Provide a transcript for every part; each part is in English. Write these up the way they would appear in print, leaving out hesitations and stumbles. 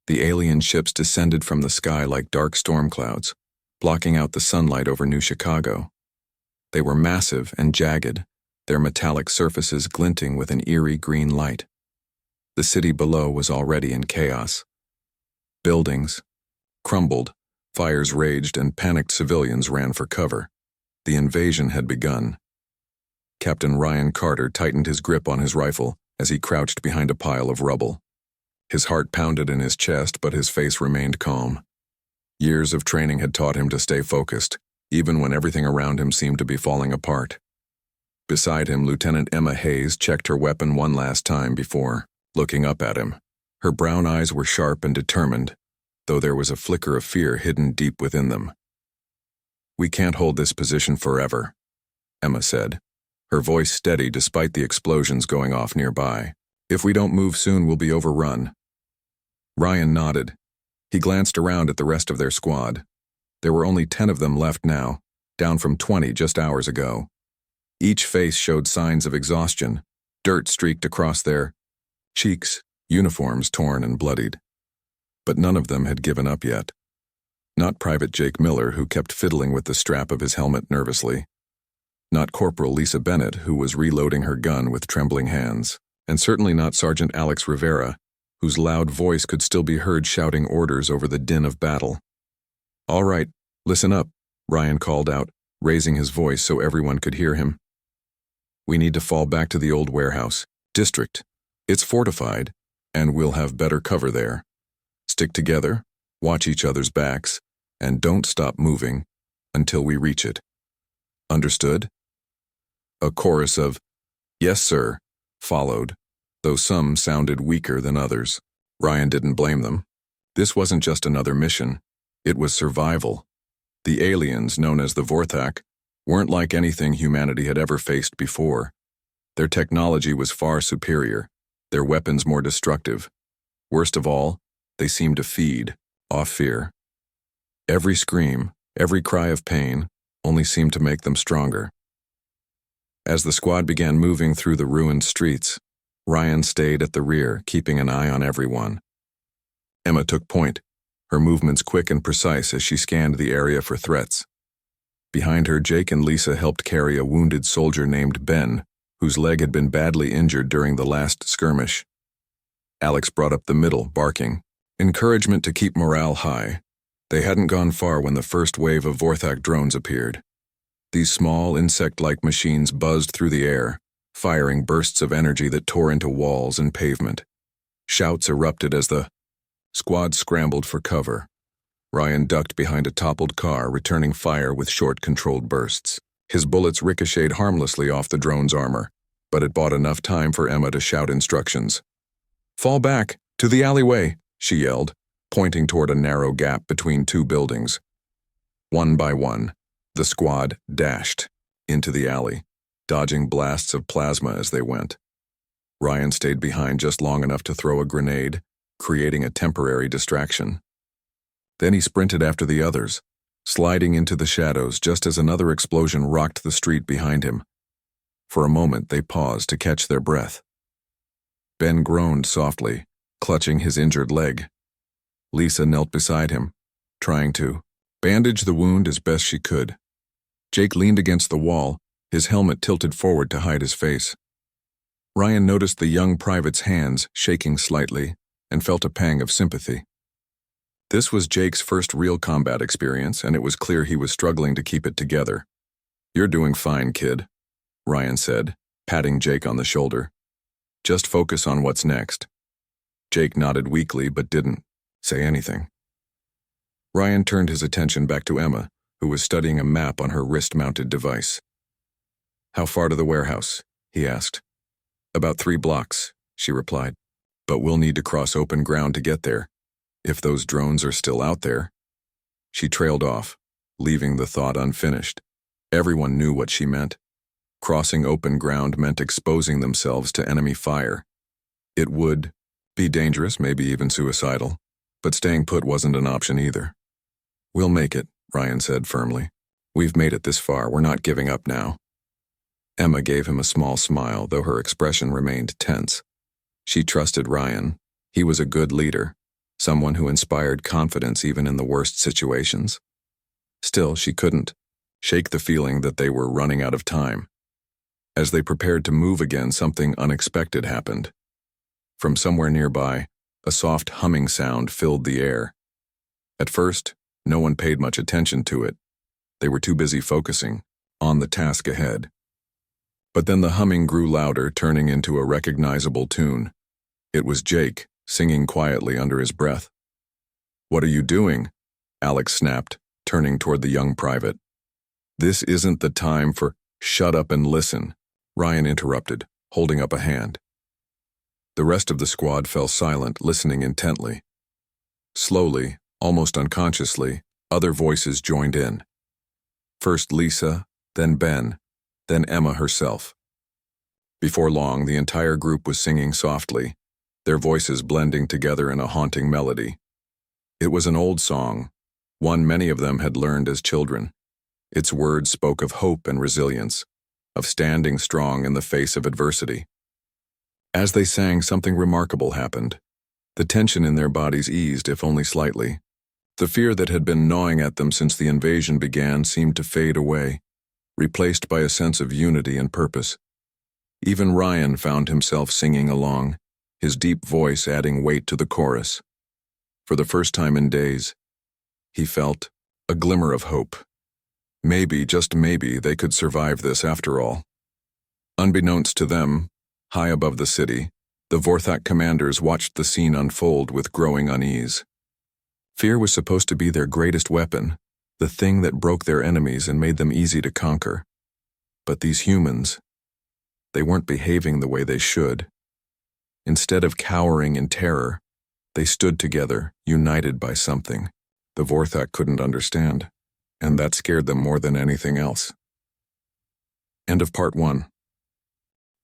The alien ships descended from the sky like dark storm clouds, blocking out the sunlight over New Chicago. They were massive and jagged, their metallic surfaces glinting with an eerie green light. The city below was already in chaos. Buildings crumbled, fires raged, and panicked civilians ran for cover. The invasion had begun. Captain Ryan Carter tightened his grip on his rifle as he crouched behind a pile of rubble. His heart pounded in his chest, but his face remained calm. Years of training had taught him to stay focused, even when everything around him seemed to be falling apart. Beside him, Lieutenant Emma Hayes checked her weapon one last time before looking up at him. Her brown eyes were sharp and determined, though there was a flicker of fear hidden deep within them. "We can't hold this position forever," Emma said, her voice steady despite the explosions going off nearby. "If we don't move soon, we'll be overrun." Ryan nodded. He glanced around at the rest of their squad. There were only 10 of them left now, down from 20 just hours ago. Each face showed signs of exhaustion, dirt streaked across their cheeks, uniforms torn and bloodied. But none of them had given up yet. Not Private Jake Miller, who kept fiddling with the strap of his helmet nervously. Not Corporal Lisa Bennett, who was reloading her gun with trembling hands. And certainly not Sergeant Alex Rivera, whose loud voice could still be heard shouting orders over the din of battle. "All right, listen up," Ryan called out, raising his voice so everyone could hear him. "We need to fall back to the old warehouse district. It's fortified, and we'll have better cover there. Stick together, watch each other's backs, and don't stop moving until we reach it. Understood?" A chorus of "Yes, sir," followed, though some sounded weaker than others. Ryan didn't blame them. This wasn't just another mission. It was survival. The aliens, known as the Vorthak, weren't like anything humanity had ever faced before. Their technology was far superior, their weapons more destructive. Worst of all, they seemed to feed off fear. Every scream, every cry of pain, only seemed to make them stronger. As the squad began moving through the ruined streets, Ryan stayed at the rear, keeping an eye on everyone. Emma took point, her movements quick and precise as she scanned the area for threats. Behind her, Jake and Lisa helped carry a wounded soldier named Ben, whose leg had been badly injured during the last skirmish. Alex brought up the middle, barking. Encouragement to keep morale high. They hadn't gone far when the first wave of Vorthak drones appeared. These small, insect-like machines buzzed through the air, firing bursts of energy that tore into walls and pavement. Shouts erupted as the squad scrambled for cover. Ryan ducked behind a toppled car, returning fire with short, controlled bursts. His bullets ricocheted harmlessly off the drone's armor, but it bought enough time for Emma to shout instructions. "Fall back, to the alleyway," she yelled, pointing toward a narrow gap between two buildings. One by one, the squad dashed into the alley, dodging blasts of plasma as they went. Ryan stayed behind just long enough to throw a grenade, creating a temporary distraction. Then he sprinted after the others, sliding into the shadows just as another explosion rocked the street behind him. For a moment, they paused to catch their breath. Ben groaned softly, clutching his injured leg. Lisa knelt beside him, trying to bandage the wound as best she could. Jake leaned against the wall, his helmet tilted forward to hide his face. Ryan noticed the young private's hands shaking slightly and felt a pang of sympathy. This was Jake's first real combat experience, and it was clear he was struggling to keep it together. "You're doing fine, kid," Ryan said, patting Jake on the shoulder. "Just focus on what's next." Jake nodded weakly but didn't say anything. Ryan turned his attention back to Emma, who was studying a map on her wrist-mounted device. "How far to the warehouse?" he asked. "About 3 blocks, she replied. "But we'll need to cross open ground to get there, if those drones are still out there." She trailed off, leaving the thought unfinished. Everyone knew what she meant. Crossing open ground meant exposing themselves to enemy fire. It would be dangerous, maybe even suicidal, but staying put wasn't an option either. "We'll make it," Ryan said firmly. "We've made it this far, we're not giving up now." Emma gave him a small smile, though her expression remained tense. She trusted Ryan. He was a good leader. someone who inspired confidence even in the worst situations. Still, she couldn't shake the feeling that they were running out of time. As they prepared to move again, something unexpected happened. From somewhere nearby, a soft humming sound filled the air. At first, no one paid much attention to it. They were too busy focusing on the task ahead. But then the humming grew louder, turning into a recognizable tune. It was Jake, singing quietly under his breath. "What are you doing?" Alex snapped, turning toward the young private. "This isn't the time for—" "Shut up and listen," Ryan interrupted, holding up a hand. The rest of the squad fell silent, listening intently. Slowly, almost unconsciously, other voices joined in. First Lisa, then Ben, then Emma herself. Before long, the entire group was singing softly, their voices blending together in a haunting melody. It was an old song, one many of them had learned as children. Its words spoke of hope and resilience, of standing strong in the face of adversity. As they sang, something remarkable happened. The tension in their bodies eased, if only slightly. The fear that had been gnawing at them since the invasion began seemed to fade away, replaced by a sense of unity and purpose. Even Ryan found himself singing along, his deep voice adding weight to the chorus. For the first time in days, he felt a glimmer of hope. Maybe, just maybe, they could survive this after all. Unbeknownst to them, high above the city, the Vorthak commanders watched the scene unfold with growing unease. Fear was supposed to be their greatest weapon, the thing that broke their enemies and made them easy to conquer. But these humans, they weren't behaving the way they should. Instead of cowering in terror, they stood together, united by something the Vorthak couldn't understand, and that scared them more than anything else. End of part 1.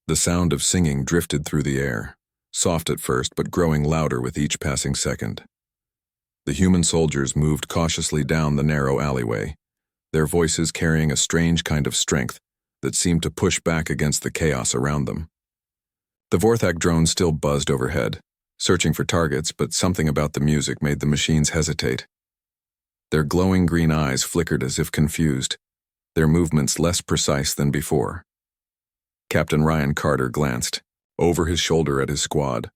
The sound of singing drifted through the air, soft at first but growing louder with each passing second. The human soldiers moved cautiously down the narrow alleyway, their voices carrying a strange kind of strength that seemed to push back against the chaos around them. The Vorthak drone still buzzed overhead, searching for targets, but something about the music made the machines hesitate. Their glowing green eyes flickered as if confused, their movements less precise than before. Captain Ryan Carter glanced over his shoulder at his squad.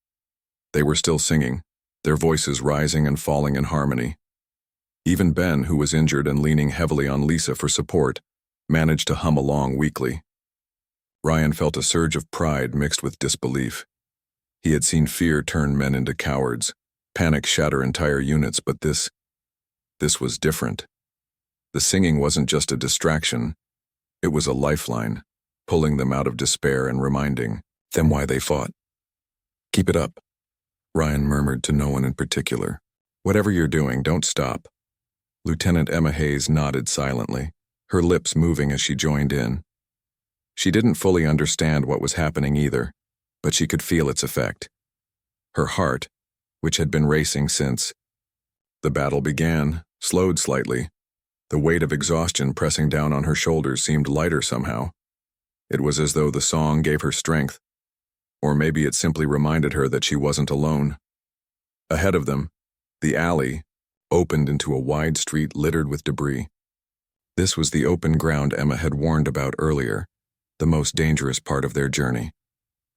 They were still singing, their voices rising and falling in harmony. Even Ben, who was injured and leaning heavily on Lisa for support, managed to hum along weakly. Ryan felt a surge of pride mixed with disbelief. He had seen fear turn men into cowards, panic shatter entire units, but this was different. The singing wasn't just a distraction, it was a lifeline, pulling them out of despair and reminding them why they fought. "Keep it up," Ryan murmured to no one in particular. "Whatever you're doing, don't stop." Lieutenant Emma Hayes nodded silently, her lips moving as she joined in. She didn't fully understand what was happening either, but she could feel its effect. Her heart, which had been racing since the battle began, slowed slightly. The weight of exhaustion pressing down on her shoulders seemed lighter somehow. It was as though the song gave her strength, or maybe it simply reminded her that she wasn't alone. Ahead of them, the alley opened into a wide street littered with debris. This was the open ground Emma had warned about earlier, the most dangerous part of their journey.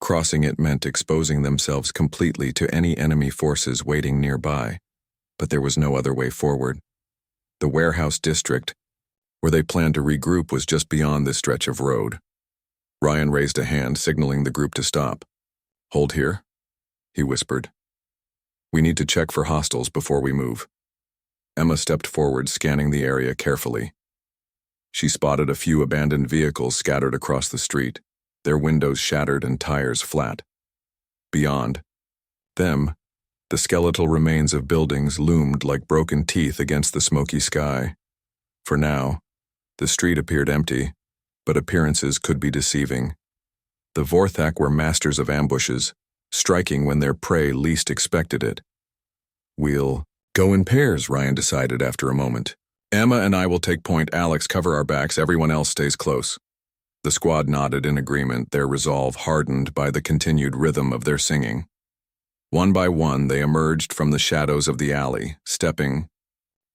Crossing it meant exposing themselves completely to any enemy forces waiting nearby, but there was no other way forward. The warehouse district, where they planned to regroup, was just beyond this stretch of road. Ryan raised a hand, signaling the group to stop. "Hold here," he whispered. "We need to check for hostiles before we move." Emma stepped forward, scanning the area carefully. She spotted a few abandoned vehicles scattered across the street, their windows shattered and tires flat. Beyond them, the skeletal remains of buildings loomed like broken teeth against the smoky sky. For now, the street appeared empty, but appearances could be deceiving. The Vorthak were masters of ambushes, striking when their prey least expected it. "We'll go in pairs," Ryan decided after a moment. "Emma and I will take point, Alex cover our backs, everyone else stays close." The squad nodded in agreement, their resolve hardened by the continued rhythm of their singing. One by one, they emerged from the shadows of the alley, stepping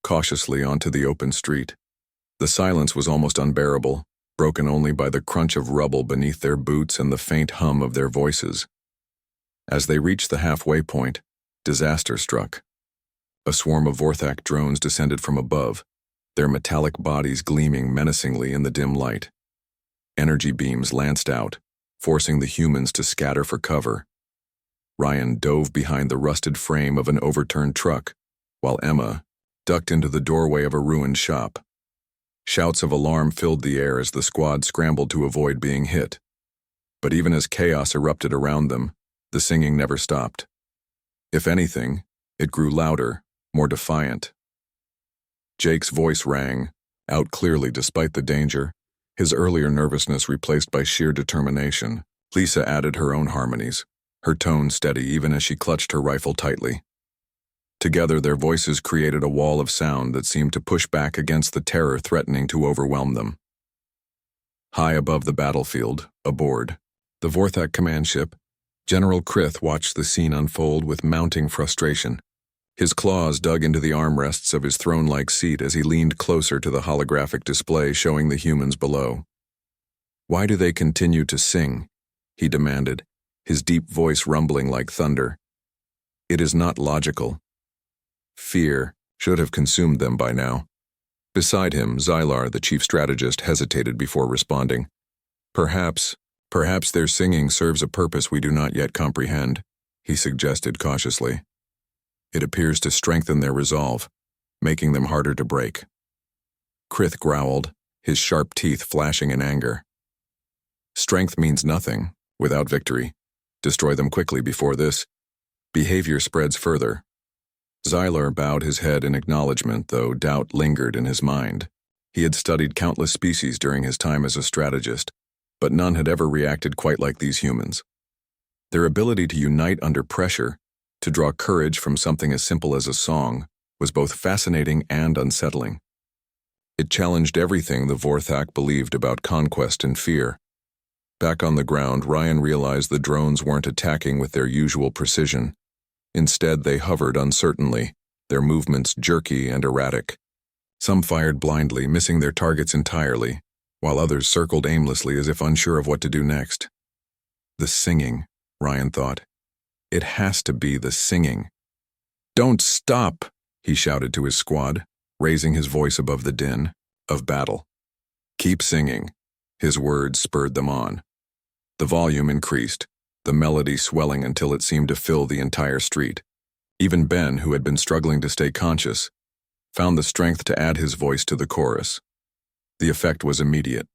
cautiously onto the open street. The silence was almost unbearable, broken only by the crunch of rubble beneath their boots and the faint hum of their voices. As they reached the halfway point, disaster struck. A swarm of Vorthak drones descended from above, their metallic bodies gleaming menacingly in the dim light. Energy beams lanced out, forcing the humans to scatter for cover. Ryan dove behind the rusted frame of an overturned truck, while Emma ducked into the doorway of a ruined shop. Shouts of alarm filled the air as the squad scrambled to avoid being hit. But even as chaos erupted around them, the singing never stopped. If anything, it grew louder, more defiant. Jake's voice rang, out clearly despite the danger, his earlier nervousness replaced by sheer determination. Lisa added her own harmonies, her tone steady even as she clutched her rifle tightly. Together, their voices created a wall of sound that seemed to push back against the terror threatening to overwhelm them. High above the battlefield, aboard the Vorthak command ship, General Krith watched the scene unfold with mounting frustration. His claws dug into the armrests of his throne-like seat as he leaned closer to the holographic display showing the humans below. "Why do they continue to sing?" he demanded, his deep voice rumbling like thunder. "It is not logical." Fear should have consumed them by now. Beside him, Xylar, the chief strategist, hesitated before responding. Perhaps their singing serves a purpose we do not yet comprehend," he suggested cautiously. "It appears to strengthen their resolve, making them harder to break." Krith growled, his sharp teeth flashing in anger. "Strength means nothing without victory. Destroy them quickly before this behavior spreads further." Xylar bowed his head in acknowledgement, though doubt lingered in his mind. He had studied countless species during his time as a strategist, but none had ever reacted quite like these humans. Their ability to unite under pressure, to draw courage from something as simple as a song, was both fascinating and unsettling. It challenged everything the Vorthak believed about conquest and fear. Back on the ground, Ryan realized the drones weren't attacking with their usual precision. Instead, they hovered uncertainly, their movements jerky and erratic. Some fired blindly, missing their targets entirely, while others circled aimlessly as if unsure of what to do next. The singing, Ryan thought. It has to be the singing. "Don't stop!" he shouted to his squad, raising his voice above the din of battle. "Keep singing." His words spurred them on. The volume increased, the melody swelling until it seemed to fill the entire street. Even Ben, who had been struggling to stay conscious, found the strength to add his voice to the chorus. The effect was immediate.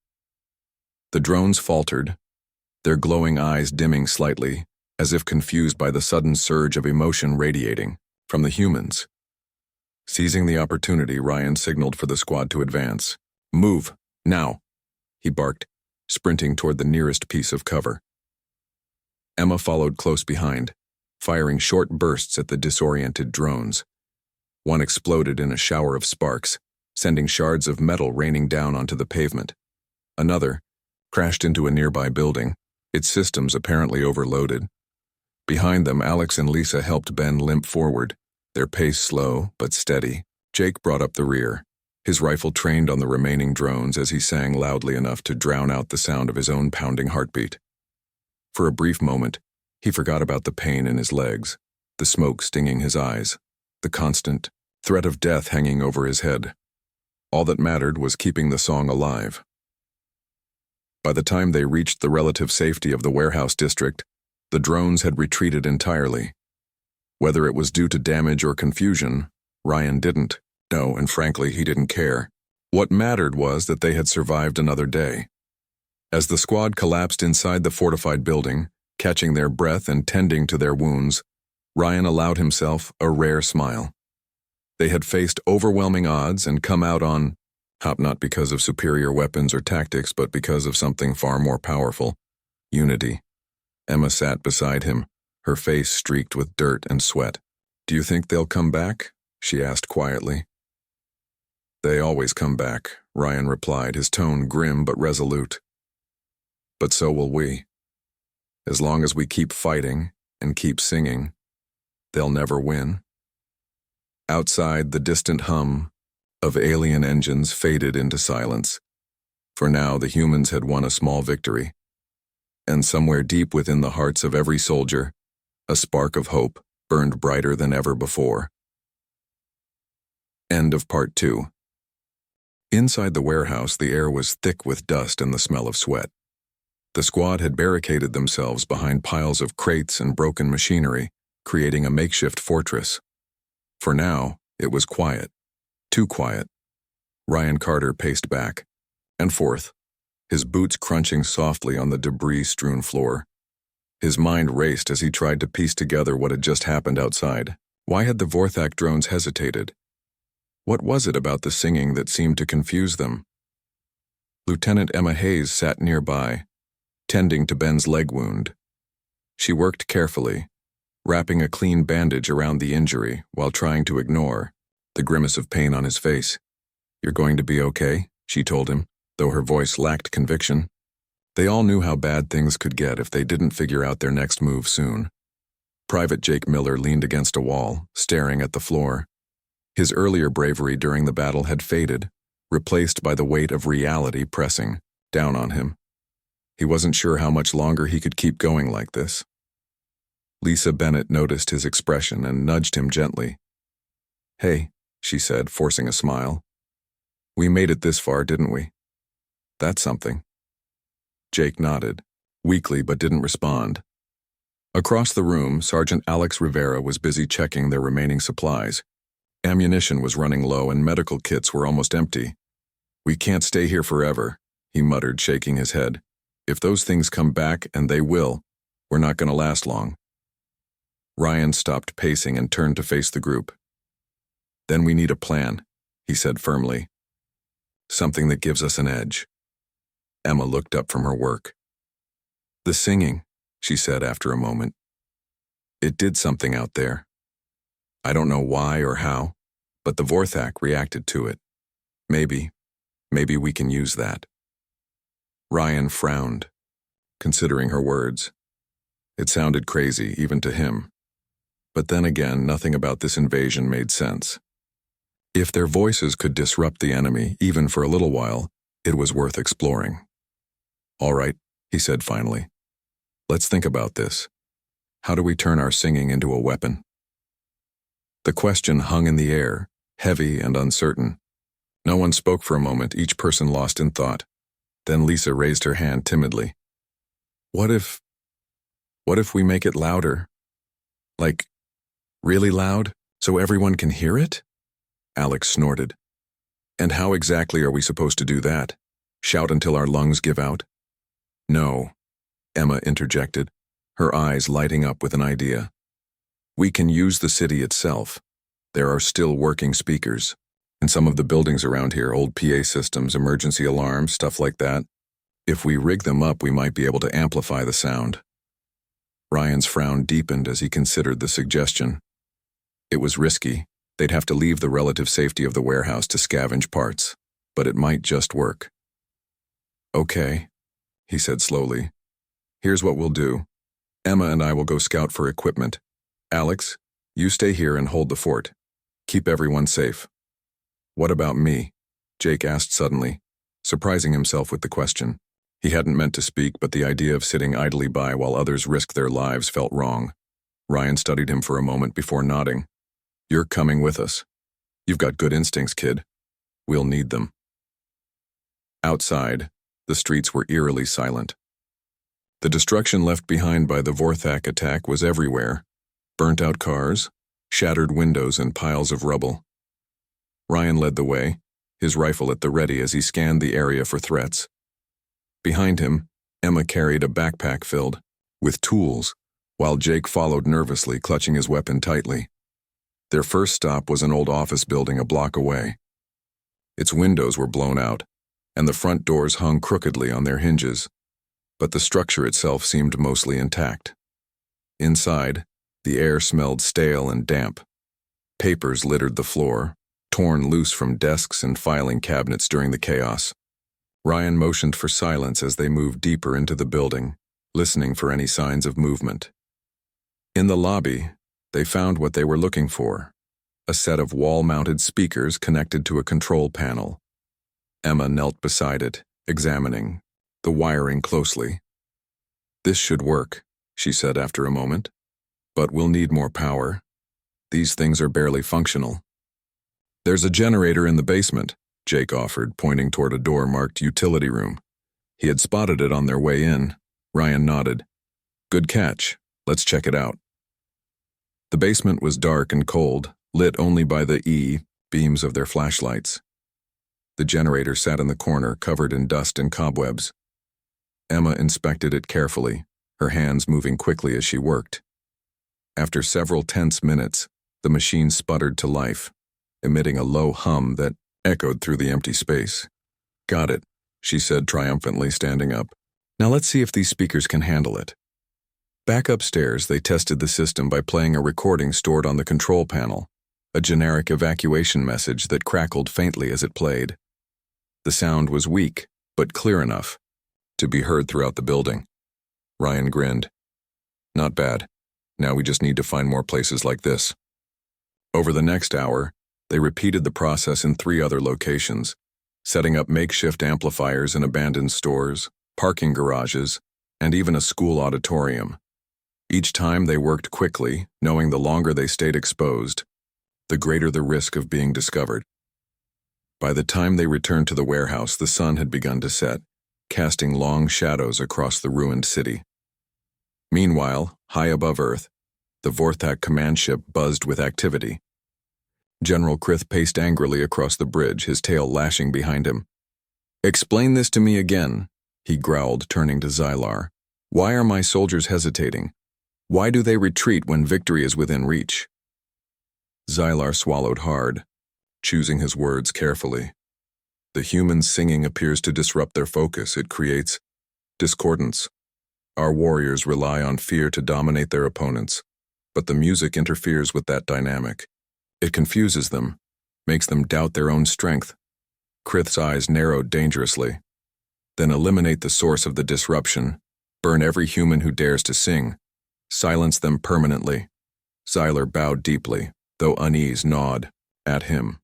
The drones faltered, their glowing eyes dimming slightly, as if confused by the sudden surge of emotion radiating from the humans. Seizing the opportunity, Ryan signaled for the squad to advance. "Move, now," he barked, sprinting toward the nearest piece of cover. Emma followed close behind, firing short bursts at the disoriented drones. One exploded in a shower of sparks, sending shards of metal raining down onto the pavement. Another crashed into a nearby building, its systems apparently overloaded. Behind them, Alex and Lisa helped Ben limp forward, their pace slow but steady. Jake brought up the rear, his rifle trained on the remaining drones as he sang loudly enough to drown out the sound of his own pounding heartbeat. For a brief moment, he forgot about the pain in his legs, the smoke stinging his eyes, the constant threat of death hanging over his head. All that mattered was keeping the song alive. By the time they reached the relative safety of the warehouse district, the drones had retreated entirely. Whether it was due to damage or confusion, Ryan didn't know, and frankly, he didn't care. What mattered was that they had survived another day. As the squad collapsed inside the fortified building, catching their breath and tending to their wounds, Ryan allowed himself a rare smile. They had faced overwhelming odds and come out on top not because of superior weapons or tactics, but because of something far more powerful: unity. Emma sat beside him, her face streaked with dirt and sweat. "Do you think they'll come back?" she asked quietly. "They always come back," Ryan replied, his tone grim but resolute. "But so will we. As long as we keep fighting and keep singing, They'll never win. Outside, the distant hum of alien engines faded into silence. For now, the humans had won a small victory. And somewhere deep within the hearts of every soldier, a spark of hope burned brighter than ever before. End of Part 2. Inside the warehouse, the air was thick with dust and the smell of sweat. The squad had barricaded themselves behind piles of crates and broken machinery, creating a makeshift fortress. For now, it was quiet. Too quiet. Ryan Carter paced back and forth, his boots crunching softly on the debris-strewn floor. His mind raced as he tried to piece together what had just happened outside. Why had the Vorthak drones hesitated? What was it about the singing that seemed to confuse them? Lieutenant Emma Hayes sat nearby, tending to Ben's leg wound. She worked carefully, wrapping a clean bandage around the injury while trying to ignore the grimace of pain on his face. "You're going to be okay," she told him, though her voice lacked conviction. They all knew how bad things could get if they didn't figure out their next move soon. Private Jake Miller leaned against a wall, staring at the floor. His earlier bravery during the battle had faded, replaced by the weight of reality pressing down on him. He wasn't sure how much longer he could keep going like this. Lisa Bennett noticed his expression and nudged him gently. "Hey," she said, forcing a smile. "We made it this far, didn't we? That's something." Jake nodded, weakly but didn't respond. Across the room, Sergeant Alex Rivera was busy checking their remaining supplies. Ammunition was running low and medical kits were almost empty. "We can't stay here forever," he muttered, shaking his head. "If those things come back, and they will, we're not going to last long." Ryan stopped pacing and turned to face the group. "Then we need a plan," he said firmly. "Something that gives us an edge." Emma looked up from her work. "The singing," she said after a moment. "It did something out there. I don't know why or how, but the Vorthak reacted to it. Maybe we can use that." Ryan frowned, considering her words. It sounded crazy, even to him. But then again, nothing about this invasion made sense. If their voices could disrupt the enemy, even for a little while, it was worth exploring. "All right," he said finally. "Let's think about this. How do we turn our singing into a weapon?" The question hung in the air, heavy and uncertain. No one spoke for a moment, each person lost in thought. Then Lisa raised her hand timidly. What if we make it louder? Like, really loud, so everyone can hear it?" Alex snorted. "And how exactly are we supposed to do that? Shout until our lungs give out?" "No," Emma interjected, her eyes lighting up with an idea. "We can use the city itself. There are still working speakers. In some of the buildings around here, old PA systems, emergency alarms, stuff like that. If we rig them up, we might be able to amplify the sound." Ryan's frown deepened as he considered the suggestion. It was risky. They'd have to leave the relative safety of the warehouse to scavenge parts, but it might just work. "Okay," he said slowly. "Here's what we'll do. Emma and I will go scout for equipment. Alex, you stay here and hold the fort. Keep everyone safe." "What about me?" Jake asked suddenly, surprising himself with the question. He hadn't meant to speak, but the idea of sitting idly by while others risked their lives felt wrong. Ryan studied him for a moment before nodding. "You're coming with us. You've got good instincts, kid. We'll need them." Outside, the streets were eerily silent. The destruction left behind by the Vorthak attack was everywhere. Burnt-out cars, shattered windows, and piles of rubble. Ryan led the way, his rifle at the ready as he scanned the area for threats. Behind him, Emma carried a backpack filled with tools, while Jake followed nervously, clutching his weapon tightly. Their first stop was an old office building a block away. Its windows were blown out, and the front doors hung crookedly on their hinges, but the structure itself seemed mostly intact. Inside, the air smelled stale and damp. Papers littered the floor, torn loose from desks and filing cabinets during the chaos. Ryan motioned for silence as they moved deeper into the building, listening for any signs of movement. In the lobby, They found what they were looking for: a set of wall-mounted speakers connected to a control panel. Emma knelt beside it, examining the wiring closely. "This should work," she said after a moment. "But we'll need more power. These things are barely functional." "There's a generator in the basement," Jake offered, pointing toward a door marked utility room. He had spotted it on their way in. Ryan nodded. "Good catch. Let's check it out." The basement was dark and cold, lit only by the beams of their flashlights. The generator sat in the corner, covered in dust and cobwebs. Emma inspected it carefully, her hands moving quickly as she worked. After several tense minutes, the machine sputtered to life, emitting a low hum that echoed through the empty space. "Got it," she said triumphantly, standing up. "Now let's see if these speakers can handle it." Back upstairs, they tested the system by playing a recording stored on the control panel, a generic evacuation message that crackled faintly as it played. The sound was weak, but clear enough to be heard throughout the building. Ryan grinned. "Not bad. Now we just need to find more places like this." Over the next hour, they repeated the process in 3 other locations, setting up makeshift amplifiers in abandoned stores, parking garages, and even a school auditorium. Each time they worked quickly, knowing the longer they stayed exposed, the greater the risk of being discovered. By the time they returned to the warehouse, the sun had begun to set, casting long shadows across the ruined city. Meanwhile, high above Earth, the Vorthak command ship buzzed with activity. General Krith paced angrily across the bridge, his tail lashing behind him. "Explain this to me again," he growled, turning to Xylar. "Why are my soldiers hesitating? Why do they retreat when victory is within reach?" Xylar swallowed hard, choosing his words carefully. "The human singing appears to disrupt their focus. It creates discordance. Our warriors rely on fear to dominate their opponents, but the music interferes with that dynamic. It confuses them, makes them doubt their own strength." Krith's eyes narrowed dangerously. "Then eliminate the source of the disruption, burn every human who dares to sing, silence them permanently." Xylar bowed deeply, though unease gnawed at him.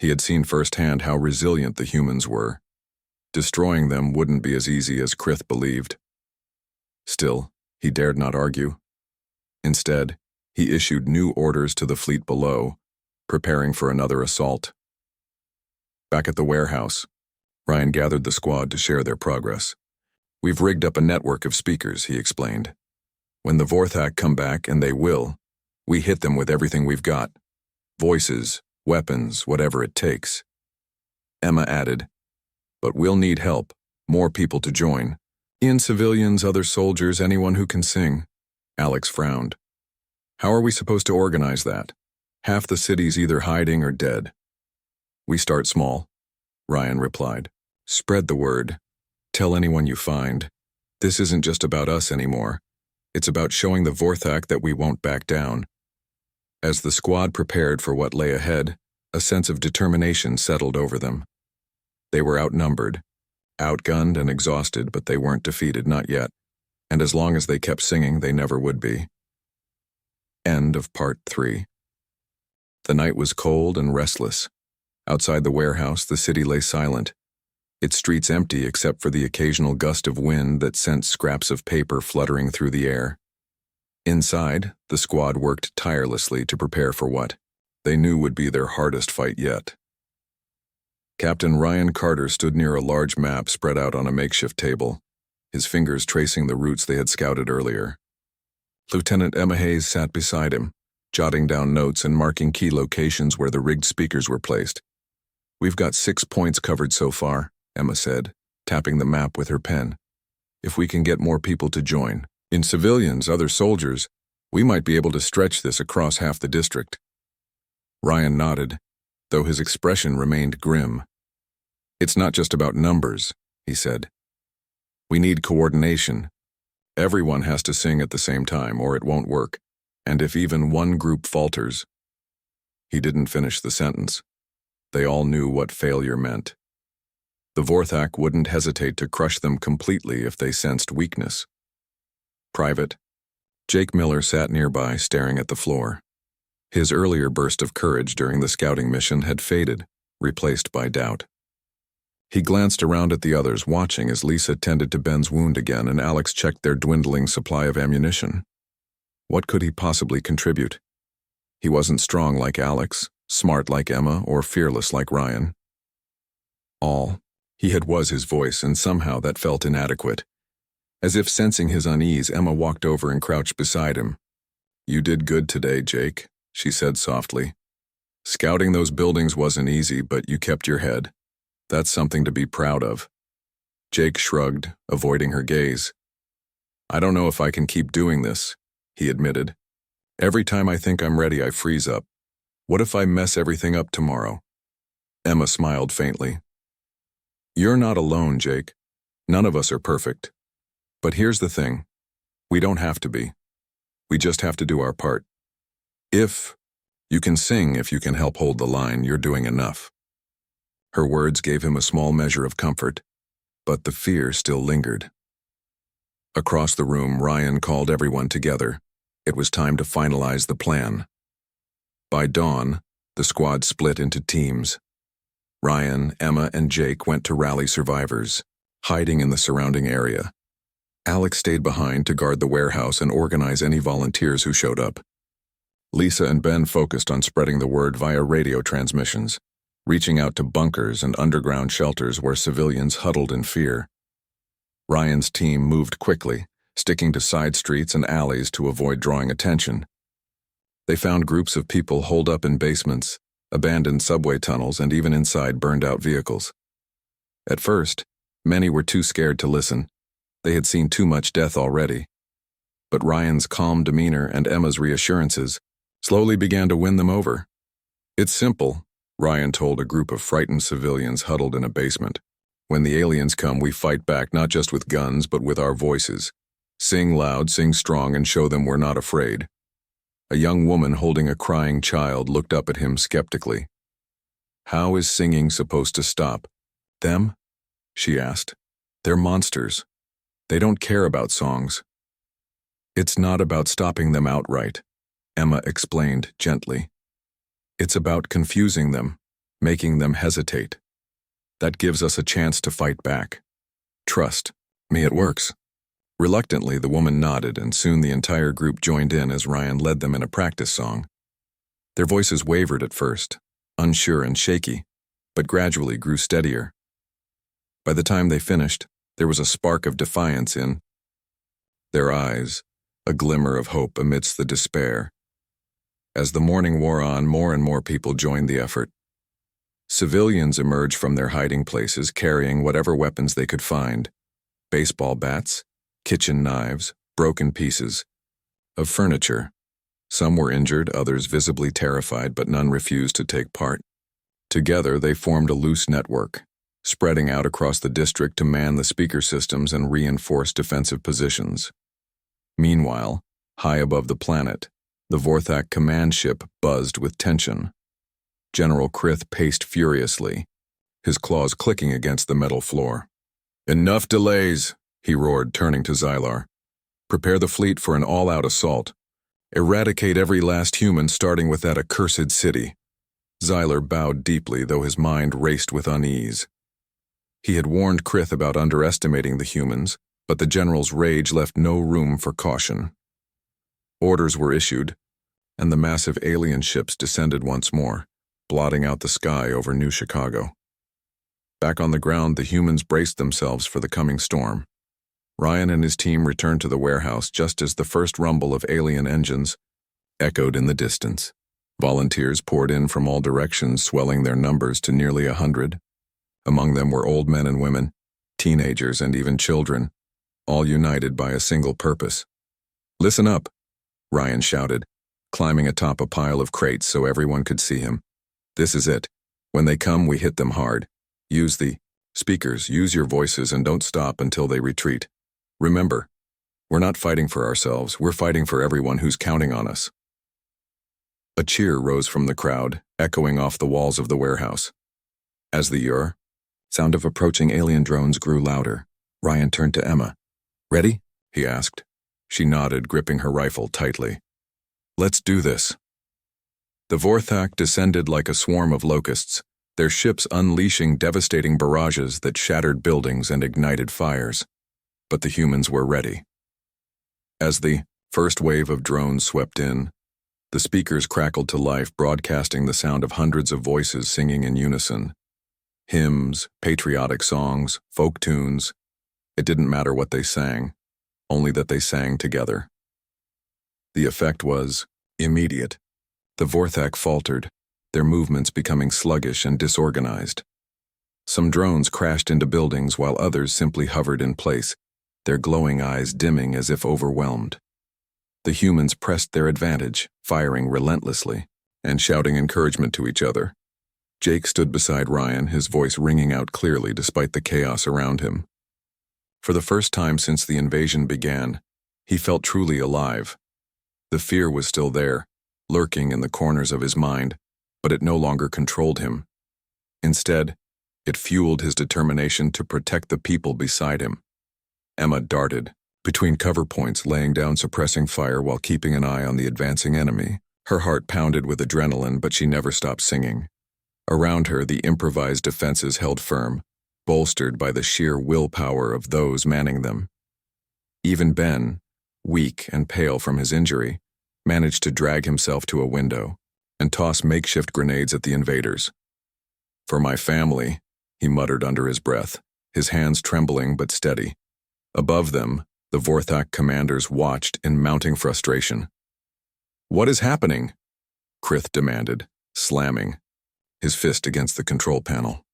He had seen firsthand how resilient the humans were. Destroying them wouldn't be as easy as Krith believed. Still, he dared not argue. Instead, he issued new orders to the fleet below, preparing for another assault. Back at the warehouse, Ryan gathered the squad to share their progress. "We've rigged up a network of speakers," he explained. "When the Vorthak come back, and they will, we hit them with everything we've got. Voices, weapons, whatever it takes." Emma added, "But we'll need help, more people to join. Civilians, other soldiers, anyone who can sing." Alex frowned. "How are we supposed to organize that? Half the city's either hiding or dead." "We start small," Ryan replied. "Spread the word. Tell anyone you find. This isn't just about us anymore. It's about showing the Vorthak that we won't back down." As the squad prepared for what lay ahead, a sense of determination settled over them. They were outnumbered, outgunned and exhausted, but they weren't defeated, not yet. And as long as they kept singing, they never would be. End of Part 3. The night was cold and restless. Outside the warehouse, the city lay silent, its streets empty except for the occasional gust of wind that sent scraps of paper fluttering through the air. Inside, the squad worked tirelessly to prepare for what they knew would be their hardest fight yet. Captain Ryan Carter stood near a large map spread out on a makeshift table, his fingers tracing the routes they had scouted earlier. Lieutenant Emma Hayes sat beside him, jotting down notes and marking key locations where the rigged speakers were placed. "We've got 6 points covered so far," Emma said, tapping the map with her pen. "If we can get more people to join, civilians, other soldiers, we might be able to stretch this across half the district." Ryan nodded, though his expression remained grim. "It's not just about numbers," he said. "We need coordination. Everyone has to sing at the same time, or it won't work. And if even one group falters..." He didn't finish the sentence. They all knew what failure meant. The Vorthak wouldn't hesitate to crush them completely if they sensed weakness. "Private, Jake Miller sat nearby, staring at the floor. His earlier burst of courage during the scouting mission had faded, replaced by doubt. He glanced around at the others, watching as Lisa tended to Ben's wound again and Alex checked their dwindling supply of ammunition. What could he possibly contribute? He wasn't strong like Alex, smart like Emma, or fearless like Ryan. All he had was his voice, and somehow that felt inadequate. As if sensing his unease, Emma walked over and crouched beside him. "You did good today, Jake," she said softly. "Scouting those buildings wasn't easy, but you kept your head. That's something to be proud of." Jake shrugged, avoiding her gaze. "I don't know if I can keep doing this," he admitted. "Every time I think I'm ready, I freeze up. What if I mess everything up tomorrow?" Emma smiled faintly. "You're not alone, Jake. None of us are perfect. But here's the thing. We don't have to be. We just have to do our part. If you can sing, if you can help hold the line, you're doing enough." Her words gave him a small measure of comfort, but the fear still lingered. Across the room, Ryan called everyone together. It was time to finalize the plan. By dawn, the squad split into teams. Ryan, Emma, and Jake went to rally survivors, hiding in the surrounding area. Alex stayed behind to guard the warehouse and organize any volunteers who showed up. Lisa and Ben focused on spreading the word via radio transmissions, reaching out to bunkers and underground shelters where civilians huddled in fear. Ryan's team moved quickly, sticking to side streets and alleys to avoid drawing attention. They found groups of people holed up in basements, abandoned subway tunnels, and even inside burned-out vehicles. At first, many were too scared to listen. They had seen too much death already. But Ryan's calm demeanor and Emma's reassurances slowly began to win them over. "It's simple," Ryan told a group of frightened civilians huddled in a basement. "When the aliens come, we fight back not just with guns but with our voices. Sing loud, sing strong, and show them we're not afraid." A young woman holding a crying child looked up at him skeptically. "How is singing supposed to stop them?" she asked. "They're monsters. They don't care about songs." "It's not about stopping them outright," Emma explained gently. "It's about confusing them, making them hesitate. That gives us a chance to fight back. Trust me, it works." Reluctantly, the woman nodded, and soon the entire group joined in as Ryan led them in a practice song. Their voices wavered at first, unsure and shaky, but gradually grew steadier. By the time they finished, there was a spark of defiance in their eyes, a glimmer of hope amidst the despair. As the morning wore on, more and more people joined the effort. Civilians emerged from their hiding places carrying whatever weapons they could find: baseball bats, kitchen knives, broken pieces of furniture. Some were injured, others visibly terrified, but none refused to take part. Together, they formed a loose network, spreading out across the district to man the speaker systems and reinforce defensive positions. Meanwhile, high above the planet, the Vorthak command ship buzzed with tension. General Krith paced furiously, his claws clicking against the metal floor. "Enough delays," he roared, turning to Xylar. "Prepare the fleet for an all-out assault. Eradicate every last human, starting with that accursed city." Xylar bowed deeply, though his mind raced with unease. He had warned Krith about underestimating the humans, but the general's rage left no room for caution. Orders were issued, and the massive alien ships descended once more, blotting out the sky over New Chicago. Back on the ground, the humans braced themselves for the coming storm. Ryan and his team returned to the warehouse just as the first rumble of alien engines echoed in the distance. Volunteers poured in from all directions, swelling their numbers to nearly 100. Among them were old men and women, teenagers and even children, all united by a single purpose. "Listen up," Ryan shouted, climbing atop a pile of crates so everyone could see him. "This is it. When they come, we hit them hard. Use the speakers, use your voices, and don't stop until they retreat. Remember, we're not fighting for ourselves, we're fighting for everyone who's counting on us." A cheer rose from the crowd, echoing off the walls of the warehouse. As the sound of approaching alien drones grew louder, Ryan turned to Emma. "Ready?" he asked. She nodded, gripping her rifle tightly. Let's do this. The Vorthak descended like a swarm of locusts, their ships unleashing devastating barrages that shattered buildings and ignited fires. But the humans were ready. As the first wave of drones swept in, the speakers crackled to life, broadcasting the sound of hundreds of voices singing in unison. Hymns, patriotic songs, folk tunes. It didn't matter what they sang, only that they sang together. The effect was immediate. The Vorthak faltered, their movements becoming sluggish and disorganized. Some drones crashed into buildings while others simply hovered in place, their glowing eyes dimming as if overwhelmed. The humans pressed their advantage, firing relentlessly and shouting encouragement to each other. Jake stood beside Ryan, his voice ringing out clearly despite the chaos around him. For the first time since the invasion began, he felt truly alive. The fear was still there, lurking in the corners of his mind, but it no longer controlled him. Instead, it fueled his determination to protect the people beside him. Emma darted between cover points, laying down suppressing fire while keeping an eye on the advancing enemy. Her heart pounded with adrenaline, but she never stopped singing. Around her, the improvised defenses held firm, bolstered by the sheer willpower of those manning them. Even Ben, weak and pale from his injury, managed to drag himself to a window and toss makeshift grenades at the invaders. "For my family," he muttered under his breath, his hands trembling but steady. Above them, the Vorthak commanders watched in mounting frustration. "What is happening?" Krith demanded, slamming his fist against the control panel.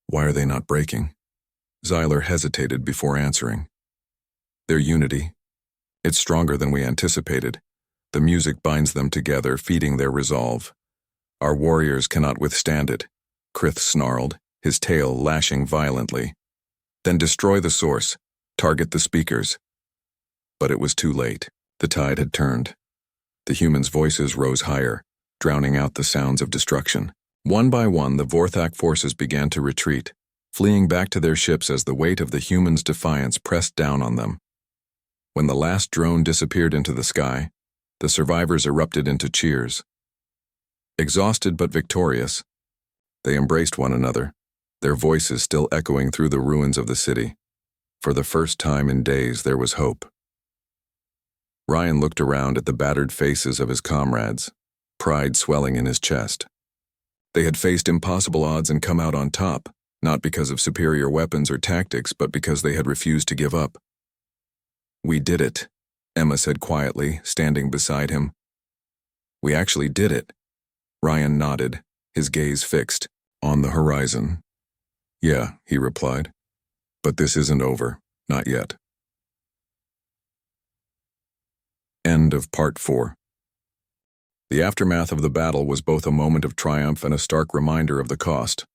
"Why are they not breaking?" Zyler hesitated before answering. "Their unity. It's stronger than we anticipated. The music binds them together, feeding their resolve. Our warriors cannot withstand it," Krith snarled, his tail lashing violently. "Then destroy the source. Target the speakers." But it was too late. The tide had turned. The humans' voices rose higher, drowning out the sounds of destruction. One by one, the Vorthak forces began to retreat, fleeing back to their ships as the weight of the humans' defiance pressed down on them. When the last drone disappeared into the sky, the survivors erupted into cheers. Exhausted but victorious, they embraced one another, their voices still echoing through the ruins of the city. For the first time in days, there was hope. Ryan looked around at the battered faces of his comrades, pride swelling in his chest. They had faced impossible odds and come out on top, not because of superior weapons or tactics, but because they had refused to give up. "We did it," Emma said quietly, standing beside him. "We actually did it." Ryan nodded, his gaze fixed on the horizon. "Yeah," he replied. "But this isn't over. Not yet." End of Part 4. The aftermath of the battle was both a moment of triumph and a stark reminder of the cost.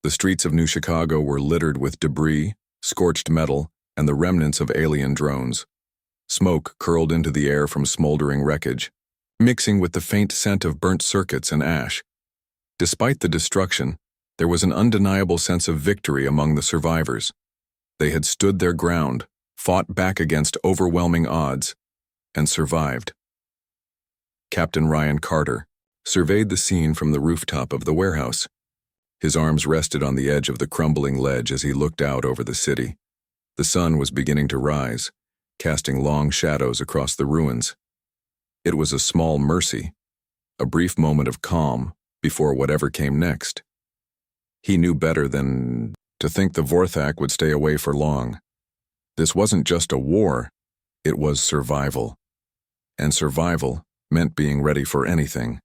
The streets of New Chicago were littered with debris, scorched metal, and the remnants of alien drones. Smoke curled into the air from smoldering wreckage, mixing with the faint scent of burnt circuits and ash. Despite the destruction, there was an undeniable sense of victory among the survivors. They had stood their ground, fought back against overwhelming odds, and survived. Captain Ryan Carter surveyed the scene from the rooftop of the warehouse. His arms rested on the edge of the crumbling ledge as he looked out over the city. The sun was beginning to rise, casting long shadows across the ruins. It was a small mercy, a brief moment of calm before whatever came next. He knew better than to think the Vorthak would stay away for long. This wasn't just a war, it was survival. And survival meant being ready for anything.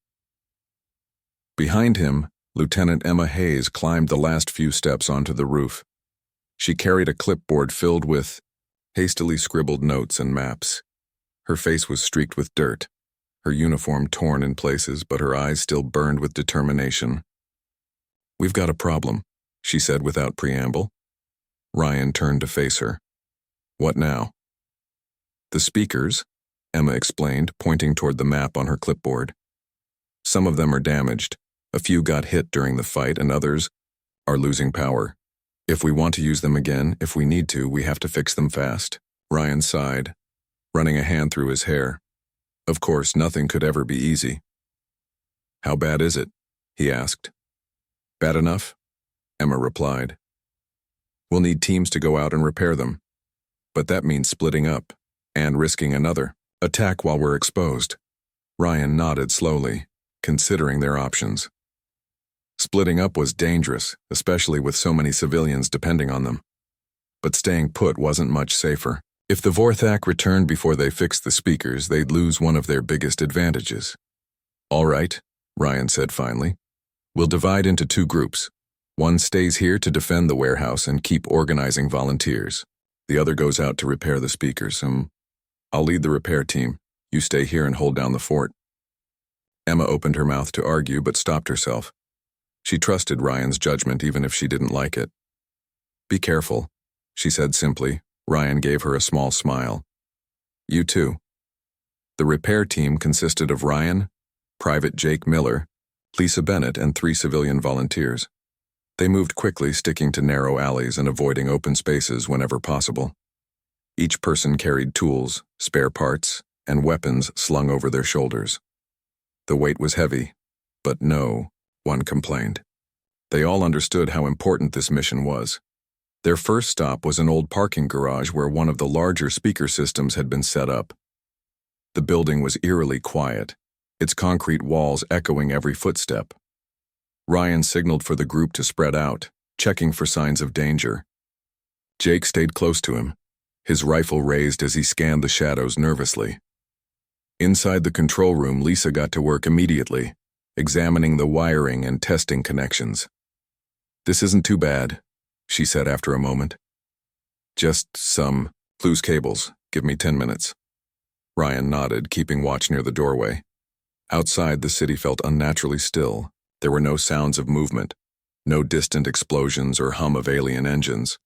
Behind him, Lieutenant Emma Hayes climbed the last few steps onto the roof. She carried a clipboard filled with hastily scribbled notes and maps. Her face was streaked with dirt, her uniform torn in places, but her eyes still burned with determination. "We've got a problem," she said without preamble. Ryan turned to face her. "What now?" "The speakers," Emma explained, pointing toward the map on her clipboard. "Some of them are damaged. A few got hit during the fight, and others are losing power. If we want to use them again, if we need to, we have to fix them fast." Ryan sighed. running a hand through his hair. Of course, nothing could ever be easy. "How bad is it?" he asked. "Bad enough?" Emma replied. "We'll need teams to go out and repair them. But that means splitting up, and risking another attack while we're exposed." Ryan nodded slowly, considering their options. Splitting up was dangerous, especially with so many civilians depending on them. But staying put wasn't much safer. If the Vorthak returned before they fixed the speakers, they'd lose one of their biggest advantages. "All right," Ryan said finally. "We'll divide into 2 groups. One stays here to defend the warehouse and keep organizing volunteers. The other goes out to repair the speakers. I'll lead the repair team. You stay here and hold down the fort." Emma opened her mouth to argue but stopped herself. She trusted Ryan's judgment even if she didn't like it. "Be careful," she said simply. Ryan gave her a small smile. "You too." The repair team consisted of Ryan, Private Jake Miller, Lisa Bennett, and 3 civilian volunteers. They moved quickly, sticking to narrow alleys and avoiding open spaces whenever possible. Each person carried tools, spare parts, and weapons slung over their shoulders. The weight was heavy, but no one complained. They all understood how important this mission was. Their first stop was an old parking garage where one of the larger speaker systems had been set up. The building was eerily quiet, its concrete walls echoing every footstep. Ryan signaled for the group to spread out, checking for signs of danger. Jake stayed close to him, his rifle raised as he scanned the shadows nervously. Inside the control room, Lisa got to work immediately, examining the wiring and testing connections. "This isn't too bad," she said after a moment. "Just some loose cables. Give me 10 minutes. Ryan nodded, keeping watch near the doorway. Outside, the city felt unnaturally still. There were no sounds of movement, no distant explosions or hum of alien engines.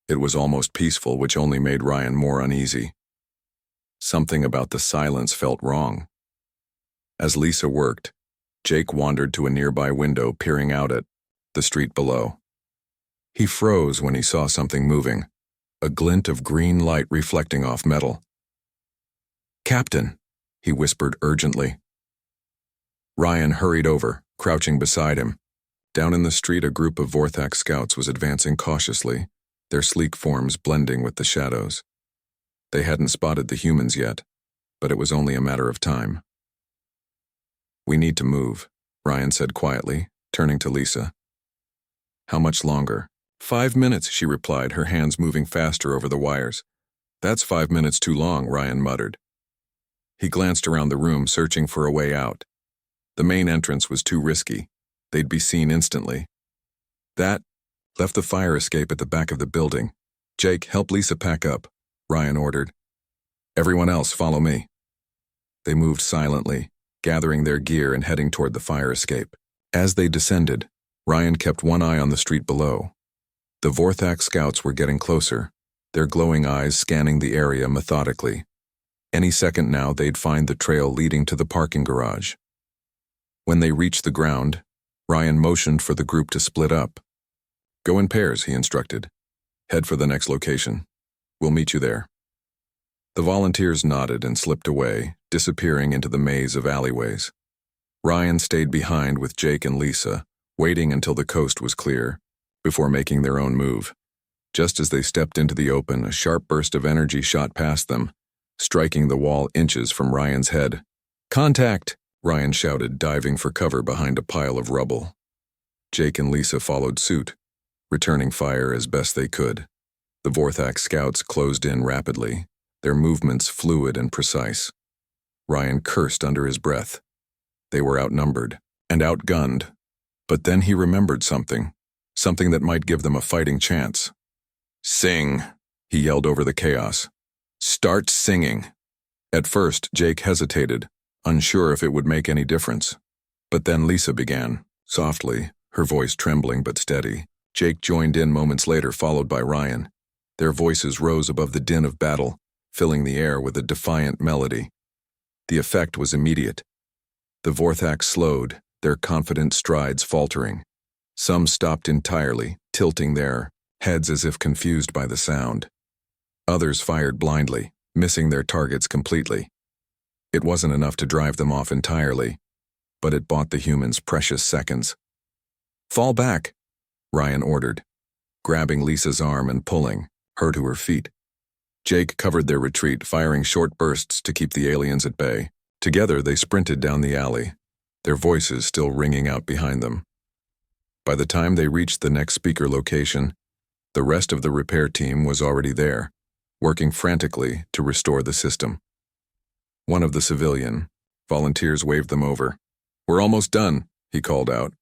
It was almost peaceful, which only made Ryan more uneasy. Something about the silence felt wrong. As Lisa worked, Jake wandered to a nearby window, peering out at the street below. He froze when he saw something moving, a glint of green light reflecting off metal. "Captain," he whispered urgently. Ryan hurried over, crouching beside him. Down in the street, a group of Vorthak scouts was advancing cautiously, their sleek forms blending with the shadows. They hadn't spotted the humans yet, but it was only a matter of time. "We need to move," Ryan said quietly, turning to Lisa. "How much longer?" 5 minutes, she replied, her hands moving faster over the wires. "That's 5 minutes too long," Ryan muttered. He glanced around the room, searching for a way out. The main entrance was too risky. They'd be seen instantly. That left the fire escape at the back of the building. "Jake, help Lisa pack up," Ryan ordered. "Everyone else, follow me." They moved silently, gathering their gear and heading toward the fire escape. As they descended, Ryan kept one eye on the street below. The Vorthak scouts were getting closer, their glowing eyes scanning the area methodically. Any second now, they'd find the trail leading to the parking garage. When they reached the ground, Ryan motioned for the group to split up. "Go in pairs," he instructed. "Head for the next location. We'll meet you there." The volunteers nodded and slipped away, disappearing into the maze of alleyways. Ryan stayed behind with Jake and Lisa, waiting until the coast was clear, before making their own move. Just as they stepped into the open, a sharp burst of energy shot past them, striking the wall inches from Ryan's head. "Contact!" Ryan shouted, diving for cover behind a pile of rubble. Jake and Lisa followed suit, returning fire as best they could. The Vorthak scouts closed in rapidly, their movements fluid and precise. Ryan cursed under his breath. They were outnumbered and outgunned. But then he remembered something that might give them a fighting chance. "Sing," he yelled over the chaos. "Start singing." At first, Jake hesitated, unsure if it would make any difference. But then Lisa began, softly, her voice trembling but steady. Jake joined in moments later, followed by Ryan. Their voices rose above the din of battle, filling the air with a defiant melody. The effect was immediate. The Vorthak slowed, their confident strides faltering. Some stopped entirely, tilting their heads as if confused by the sound. Others fired blindly, missing their targets completely. It wasn't enough to drive them off entirely, but it bought the humans precious seconds. "Fall back," Ryan ordered, grabbing Lisa's arm and pulling her to her feet. Jake covered their retreat, firing short bursts to keep the aliens at bay. Together, they sprinted down the alley, their voices still ringing out behind them. By the time they reached the next speaker location, the rest of the repair team was already there, working frantically to restore the system. One of the civilian volunteers waved them over. "We're almost done," he called out.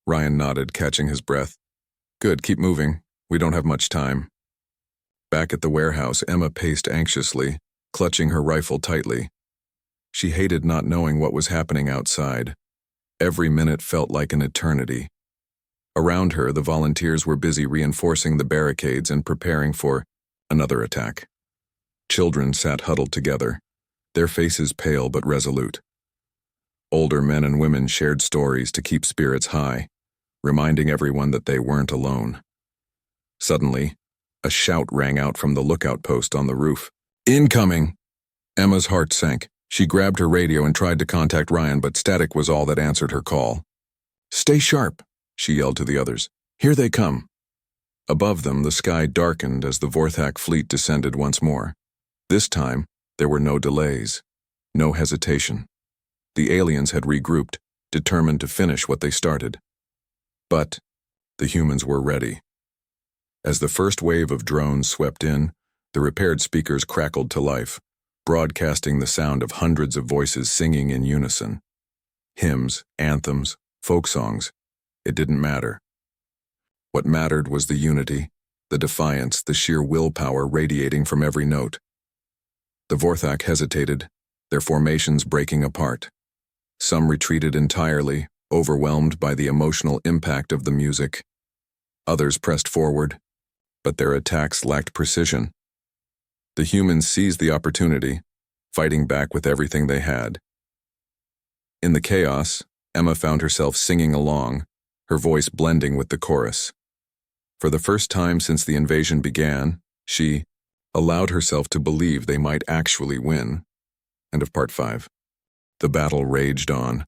Ryan nodded, catching his breath. "Good, keep moving. We don't have much time." Back at the warehouse, Emma paced anxiously, clutching her rifle tightly. She hated not knowing what was happening outside. Every minute felt like an eternity. Around her, the volunteers were busy reinforcing the barricades and preparing for another attack. Children sat huddled together, their faces pale but resolute. Older men and women shared stories to keep spirits high, reminding everyone that they weren't alone. Suddenly, a shout rang out from the lookout post on the roof. "Incoming!" Emma's heart sank. She grabbed her radio and tried to contact Ryan, but static was all that answered her call. "Stay sharp," she yelled to the others. "Here they come." Above them, the sky darkened as the Vorthak fleet descended once more. This time, there were no delays, no hesitation. The aliens had regrouped, determined to finish what they started. But the humans were ready. As the first wave of drones swept in, the repaired speakers crackled to life, broadcasting the sound of hundreds of voices singing in unison. Hymns, anthems, folk songs. It didn't matter. What mattered was the unity, the defiance, the sheer willpower radiating from every note. The Vorthak hesitated, their formations breaking apart. Some retreated entirely, overwhelmed by the emotional impact of the music. Others pressed forward, but their attacks lacked precision. The humans seized the opportunity, fighting back with everything they had. In the chaos, Emma found herself singing along, her voice blending with the chorus. For the first time since the invasion began, she allowed herself to believe they might actually win. End of part 5. The battle raged on,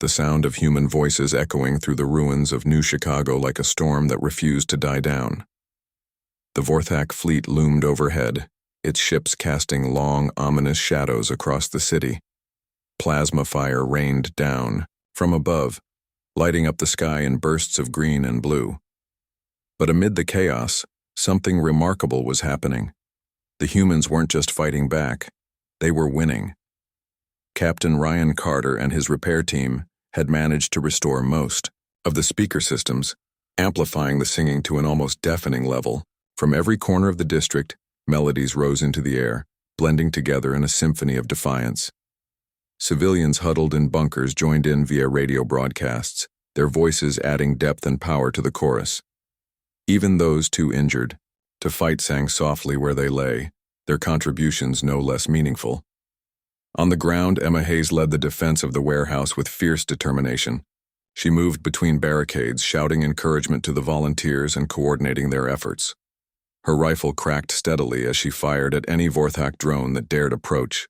the sound of human voices echoing through the ruins of New Chicago like a storm that refused to die down. The Vorthak fleet loomed overhead, its ships casting long, ominous shadows across the city. Plasma fire rained down, from above, lighting up the sky in bursts of green and blue. But amid the chaos, something remarkable was happening. The humans weren't just fighting back, they were winning. Captain Ryan Carter and his repair team had managed to restore most of the speaker systems, amplifying the singing to an almost deafening level. From every corner of the district, melodies rose into the air, blending together in a symphony of defiance. Civilians huddled in bunkers joined in via radio broadcasts, their voices adding depth and power to the chorus. Even those too injured to fight sang softly where they lay, their contributions no less meaningful. On the ground, Emma Hayes led the defense of the warehouse with fierce determination. She moved between barricades, shouting encouragement to the volunteers and coordinating their efforts. Her rifle cracked steadily as she fired at any Vorthak drone that dared approach.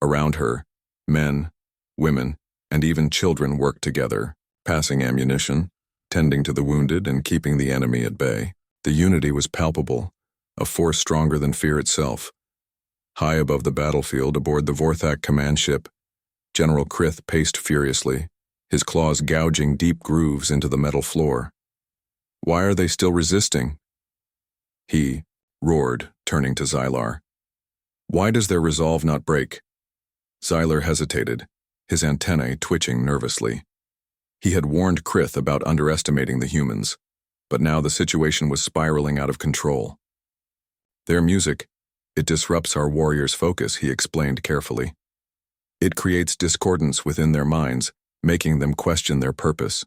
Around her, men, women, and even children worked together, passing ammunition, tending to the wounded, and keeping the enemy at bay. The unity was palpable, a force stronger than fear itself. High above the battlefield, aboard the Vorthak command ship, General Krith paced furiously, his claws gouging deep grooves into the metal floor. "Why are they still resisting?" He roared, turning to Xylar. "Why does their resolve not break?" Xylar hesitated, his antennae twitching nervously. He had warned Krith about underestimating the humans, but now the situation was spiraling out of control. "Their music, it disrupts our warriors' focus," he explained carefully. "It creates discordance within their minds, making them question their purpose.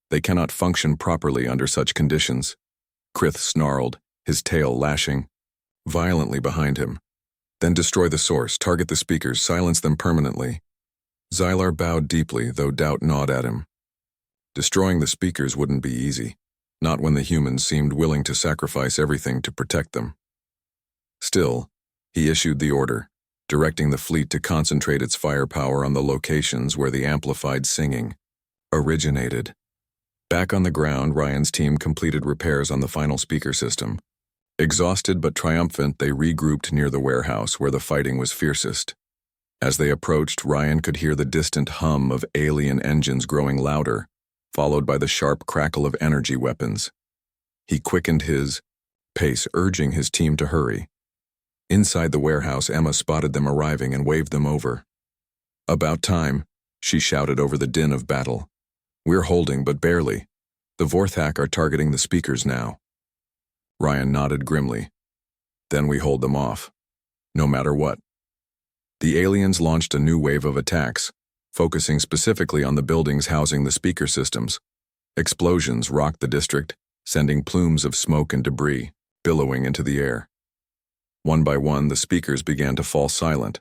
They cannot function properly under such conditions." Krith snarled, his tail lashing violently behind him. "Then destroy the source, target the speakers, silence them permanently." Xylar bowed deeply, though doubt gnawed at him. Destroying the speakers wouldn't be easy, not when the humans seemed willing to sacrifice everything to protect them. Still, He issued the order, directing the fleet to concentrate its firepower on the locations where the amplified singing originated. Back on the ground, Ryan's team completed repairs on the final speaker system. Exhausted but triumphant, they regrouped near the warehouse where the fighting was fiercest. As they approached, Ryan could hear the distant hum of alien engines growing louder, followed by the sharp crackle of energy weapons. He quickened his pace, urging his team to hurry. Inside the warehouse, Emma spotted them arriving and waved them over. "About time," she shouted over the din of battle. "We're holding, but barely. The Vorthak are targeting the speakers now." Ryan nodded grimly. "Then we hold them off. No matter what." The aliens launched a new wave of attacks, focusing specifically on the buildings housing the speaker systems. Explosions rocked the district, sending plumes of smoke and debris billowing into the air. One by one, the speakers began to fall silent,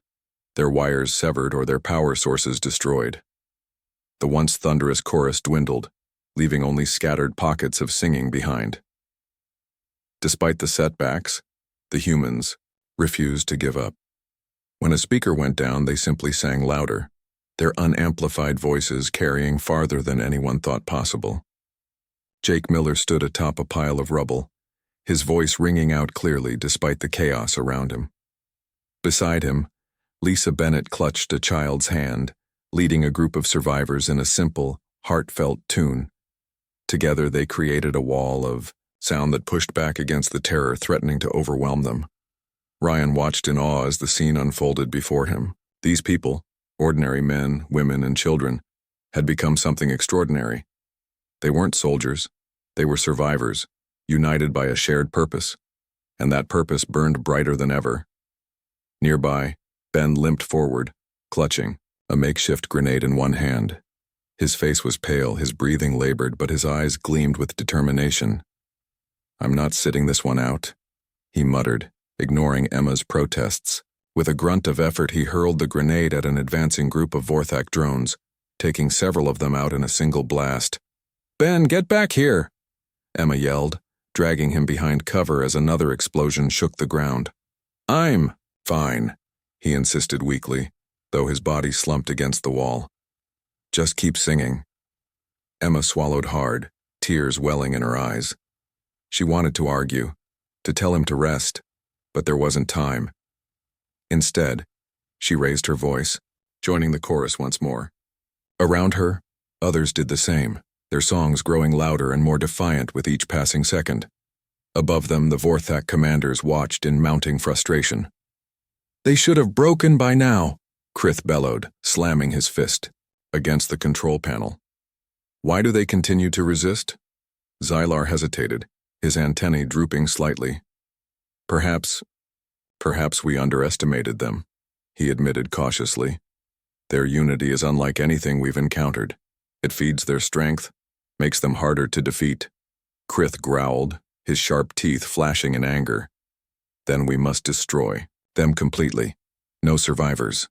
their wires severed or their power sources destroyed. The once thunderous chorus dwindled, leaving only scattered pockets of singing behind. Despite the setbacks, the humans refused to give up. When a speaker went down, they simply sang louder, their unamplified voices carrying farther than anyone thought possible. Jake Miller stood atop a pile of rubble, his voice ringing out clearly despite the chaos around him. Beside him, Lisa Bennett clutched a child's hand, leading a group of survivors in a simple, heartfelt tune. Together they created a wall of sound that pushed back against the terror threatening to overwhelm them. Ryan watched in awe as the scene unfolded before him. These people, ordinary men, women, and children, had become something extraordinary. They weren't soldiers, they were survivors, united by a shared purpose, and that purpose burned brighter than ever. Nearby, Ben limped forward, clutching a makeshift grenade in one hand. His face was pale, his breathing labored, but his eyes gleamed with determination. "I'm not sitting this one out," he muttered, ignoring Emma's protests. With a grunt of effort, he hurled the grenade at an advancing group of Vorthak drones, taking several of them out in a single blast. "Ben, get back here!" Emma yelled, dragging him behind cover as another explosion shook the ground. "I'm fine," he insisted weakly, though his body slumped against the wall. "Just keep singing." Emma swallowed hard, tears welling in her eyes. She wanted to argue, to tell him to rest, but there wasn't time. Instead, she raised her voice, joining the chorus once more. Around her, others did the same, their songs growing louder and more defiant with each passing second. Above them, the Vorthak commanders watched in mounting frustration. "They should have broken by now," Krith bellowed, slamming his fist against the control panel. "Why do they continue to resist?" Xylar hesitated, his antennae drooping slightly. Perhaps we underestimated them," he admitted cautiously. "Their unity is unlike anything we've encountered. It feeds their strength, makes them harder to defeat." Krith growled, his sharp teeth flashing in anger. "Then we must destroy them completely. No survivors."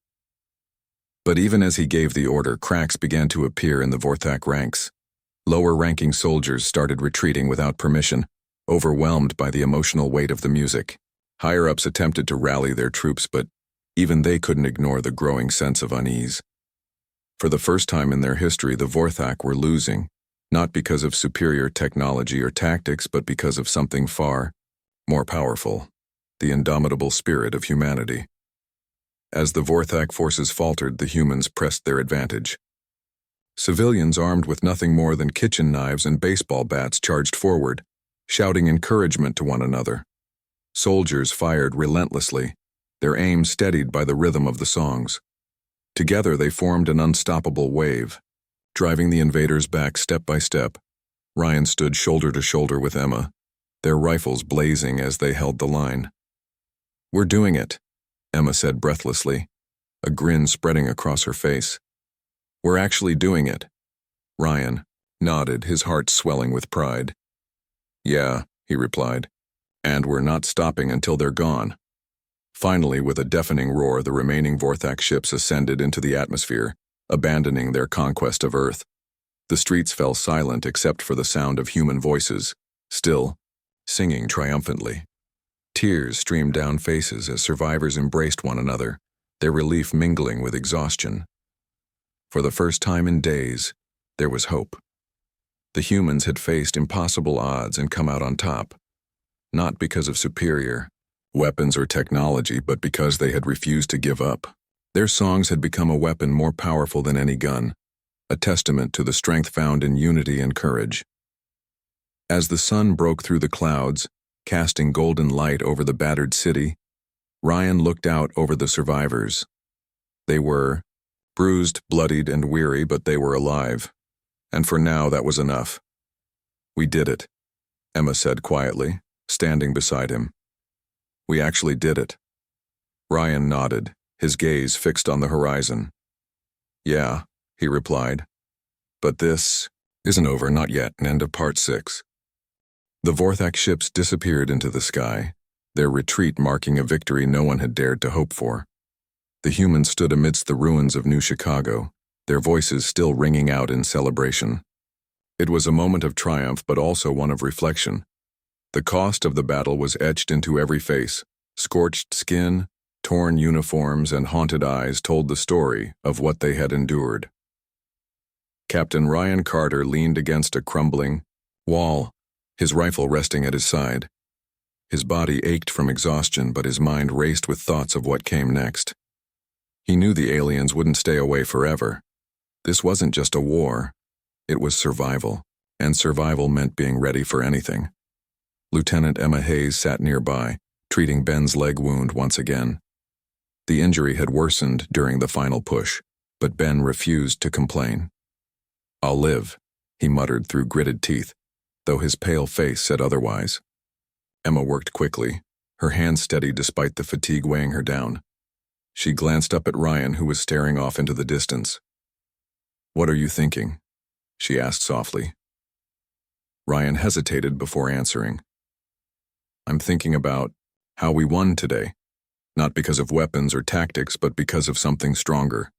But even as he gave the order, cracks began to appear in the Vorthak ranks. Lower-ranking soldiers started retreating without permission, overwhelmed by the emotional weight of the music. Higher-ups attempted to rally their troops, but even they couldn't ignore the growing sense of unease. For the first time in their history, the Vorthak were losing, not because of superior technology or tactics, but because of something far more powerful, the indomitable spirit of humanity. As the Vorthak forces faltered, the humans pressed their advantage. Civilians armed with nothing more than kitchen knives and baseball bats charged forward, shouting encouragement to one another. Soldiers fired relentlessly, their aim steadied by the rhythm of the songs. Together they formed an unstoppable wave, driving the invaders back step by step. Ryan stood shoulder to shoulder with Emma, their rifles blazing as they held the line. "We're doing it," Emma said breathlessly, a grin spreading across her face. "We're actually doing it." Ryan nodded, his heart swelling with pride. "Yeah," he replied, "and we're not stopping until they're gone." Finally, with a deafening roar, the remaining Vorthak ships ascended into the atmosphere, abandoning their conquest of Earth. The streets fell silent except for the sound of human voices, still singing triumphantly. Tears streamed down faces as survivors embraced one another, their relief mingling with exhaustion. For the first time in days, there was hope. The humans had faced impossible odds and come out on top, not because of superior weapons or technology, but because they had refused to give up. Their songs had become a weapon more powerful than any gun, a testament to the strength found in unity and courage. As the sun broke through the clouds, casting golden light over the battered city, Ryan looked out over the survivors. They were bruised, bloodied, and weary, but they were alive. And for now, that was enough. "We did it," Emma said quietly, standing beside him. "We actually did it." Ryan nodded, his gaze fixed on the horizon. "Yeah," he replied. "But this isn't over, not yet." End of part 6. The Vorthak ships disappeared into the sky, their retreat marking a victory no one had dared to hope for. The humans stood amidst the ruins of New Chicago, their voices still ringing out in celebration. It was a moment of triumph, but also one of reflection. The cost of the battle was etched into every face. Scorched skin, torn uniforms, and haunted eyes told the story of what they had endured. Captain Ryan Carter leaned against a crumbling wall, his rifle resting at his side. His body ached from exhaustion, but his mind raced with thoughts of what came next. He knew the aliens wouldn't stay away forever. This wasn't just a war. It was survival, and survival meant being ready for anything. Lieutenant Emma Hayes sat nearby, treating Ben's leg wound once again. The injury had worsened during the final push, but Ben refused to complain. "I'll live," he muttered through gritted teeth, though his pale face said otherwise. Emma worked quickly, her hands steady despite the fatigue weighing her down. She glanced up at Ryan, who was staring off into the distance. "What are you thinking?" she asked softly. Ryan hesitated before answering. "I'm thinking about how we won today, not because of weapons or tactics, but because of something stronger,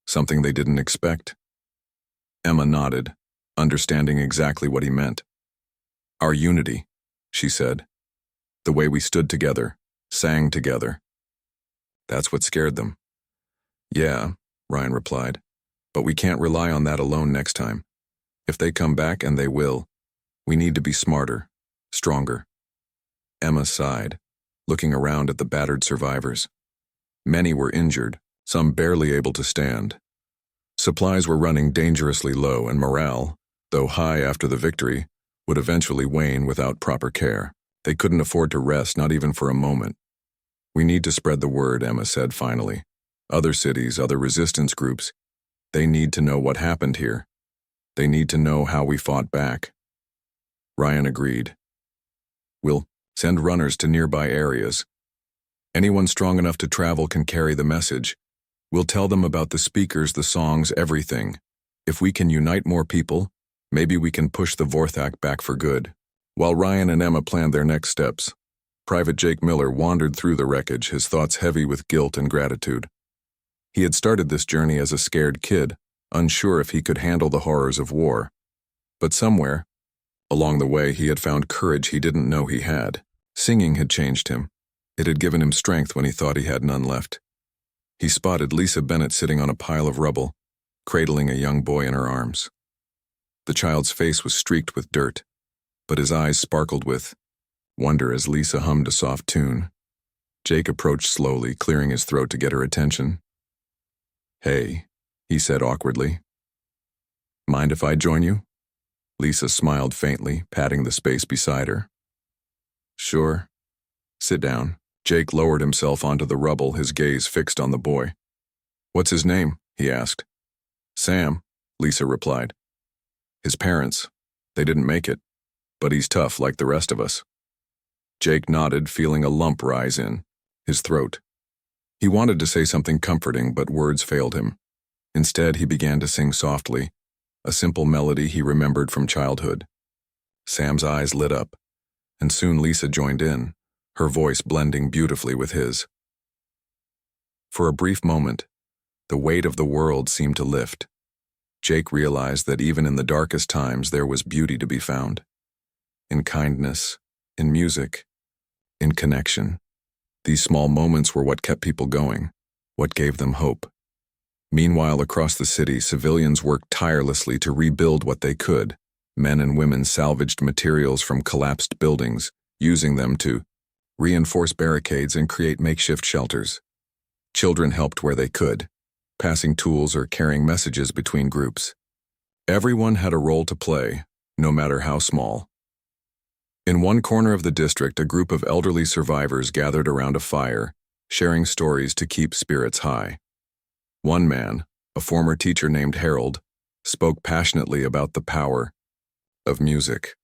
something they didn't expect." Emma nodded, understanding exactly what he meant. "Our unity," she said. "The way we stood together, sang together. That's what scared them." "Yeah," Ryan replied, "but we can't rely on that alone next time. If they come back, and they will, we need to be smarter, stronger." Emma sighed, looking around at the battered survivors. Many were injured, some barely able to stand. Supplies were running dangerously low, and morale, though high after the victory, would eventually wane without proper care. They couldn't afford to rest, not even for a moment. "We need to spread the word," Emma said finally. "Other cities, other resistance groups, they need to know what happened here. They need to know how we fought back." Ryan agreed. "We'll send runners to nearby areas. Anyone strong enough to travel can carry the message. We'll tell them about the speakers, the songs, everything. If we can unite more people, maybe we can push the Vorthak back for good." While Ryan and Emma planned their next steps, Private Jake Miller wandered through the wreckage, his thoughts heavy with guilt and gratitude. He had started this journey as a scared kid, unsure if he could handle the horrors of war. But somewhere, along the way, he had found courage he didn't know he had. Singing had changed him. It had given him strength when he thought he had none left. He spotted Lisa Bennett sitting on a pile of rubble, cradling a young boy in her arms. The child's face was streaked with dirt, but his eyes sparkled with wonder as Lisa hummed a soft tune. Jake approached slowly, clearing his throat to get her attention. "Hey," he said awkwardly. "Mind if I join you?" Lisa smiled faintly, patting the space beside her. "Sure. Sit down." Jake lowered himself onto the rubble, his gaze fixed on the boy. "What's his name?" he asked. "Sam," Lisa replied. "His parents, they didn't make it, but he's tough like the rest of us." Jake nodded, feeling a lump rise in his throat. He wanted to say something comforting, but words failed him. Instead, he began to sing softly, a simple melody he remembered from childhood. Sam's eyes lit up, and soon Lisa joined in, her voice blending beautifully with his. For a brief moment, the weight of the world seemed to lift. Jake realized that even in the darkest times there was beauty to be found. In kindness, in music, in connection. These small moments were what kept people going, what gave them hope. Meanwhile, across the city, civilians worked tirelessly to rebuild what they could. Men and women salvaged materials from collapsed buildings, using them to reinforce barricades and create makeshift shelters. Children helped where they could, passing tools or carrying messages between groups. Everyone had a role to play, no matter how small. In one corner of the district, a group of elderly survivors gathered around a fire, sharing stories to keep spirits high. One man, a former teacher named Harold, spoke passionately about the power of music.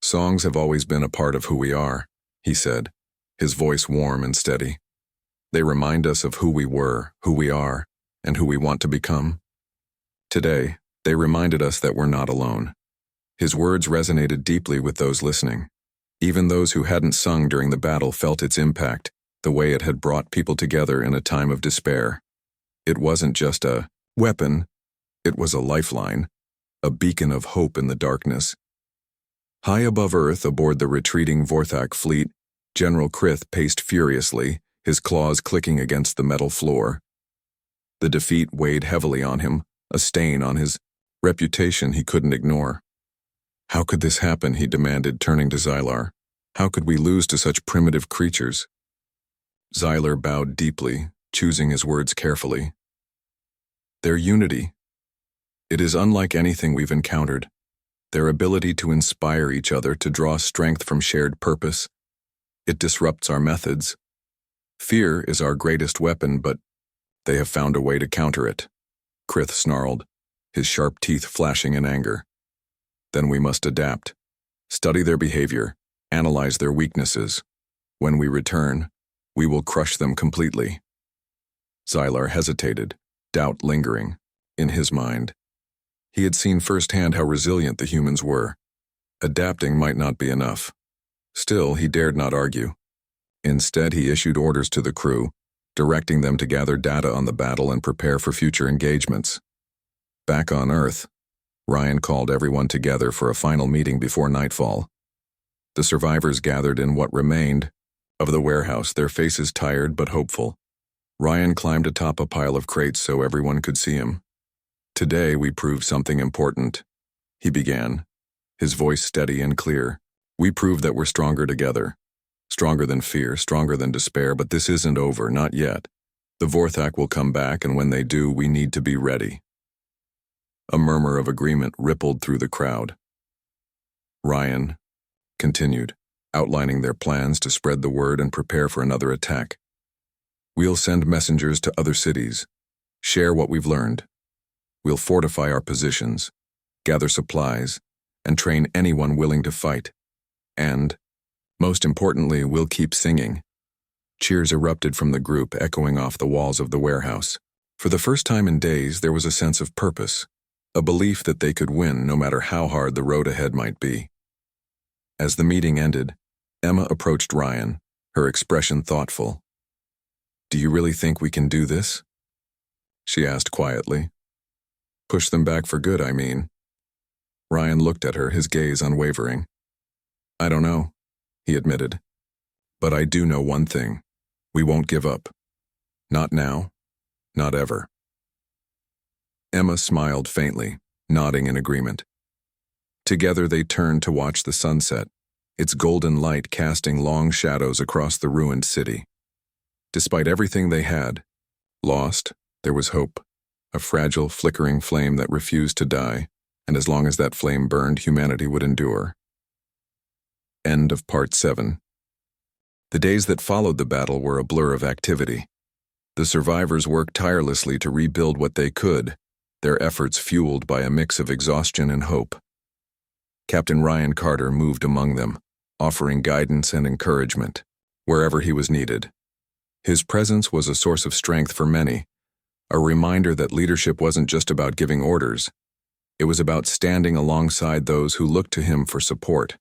"Songs have always been a part of who we are," he said, his voice warm and steady. "They remind us of who we were, who we are, and who we want to become. Today, they reminded us that we're not alone." His words resonated deeply with those listening. Even those who hadn't sung during the battle felt its impact, the way it had brought people together in a time of despair. It wasn't just a weapon, it was a lifeline, a beacon of hope in the darkness. High above Earth, aboard the retreating Vorthak fleet, General Krith paced furiously, his claws clicking against the metal floor. The defeat weighed heavily on him, a stain on his reputation he couldn't ignore. "How could this happen?" he demanded, turning to Xylar. "How could we lose to such primitive creatures?" Xylar bowed deeply, choosing his words carefully. "Their unity. It is unlike anything we've encountered. Their ability to inspire each other, to draw strength from shared purpose. It disrupts our methods. Fear is our greatest weapon, but they have found a way to counter it." Krith snarled, his sharp teeth flashing in anger. "Then we must adapt. Study their behavior, analyze their weaknesses. When we return, we will crush them completely." Xylar hesitated, doubt lingering in his mind. He had seen firsthand how resilient the humans were. Adapting might not be enough. Still, he dared not argue. Instead, he issued orders to the crew, directing them to gather data on the battle and prepare for future engagements. Back on Earth, Ryan called everyone together for a final meeting before nightfall. The survivors gathered in what remained of the warehouse, their faces tired but hopeful. Ryan climbed atop a pile of crates so everyone could see him. "Today we proved something important," he began, his voice steady and clear. "We proved that we're stronger together. Stronger than fear, stronger than despair, but this isn't over, not yet. The Vorthak will come back, and when they do, we need to be ready." A murmur of agreement rippled through the crowd. Ryan continued, outlining their plans to spread the word and prepare for another attack. "We'll send messengers to other cities, share what we've learned. We'll fortify our positions, gather supplies, and train anyone willing to fight. And, most importantly, we'll keep singing." Cheers erupted from the group, echoing off the walls of the warehouse. For the first time in days, there was a sense of purpose, a belief that they could win no matter how hard the road ahead might be. As the meeting ended, Emma approached Ryan, her expression thoughtful. "Do you really think we can do this?" she asked quietly. "Push them back for good, I mean." Ryan looked at her, his gaze unwavering. "I don't know," he admitted. "But I do know one thing. We won't give up. Not now, not ever." Emma smiled faintly, nodding in agreement. Together they turned to watch the sunset, its golden light casting long shadows across the ruined city. Despite everything they had lost, there was hope, a fragile, flickering flame that refused to die, and as long as that flame burned, humanity would endure. End of Part 7. The days that followed the battle were a blur of activity. The survivors worked tirelessly to rebuild what they could, their efforts fueled by a mix of exhaustion and hope. Captain Ryan Carter moved among them, offering guidance and encouragement wherever he was needed. His presence was a source of strength for many, a reminder that leadership wasn't just about giving orders. It was about standing alongside those who looked to him for support.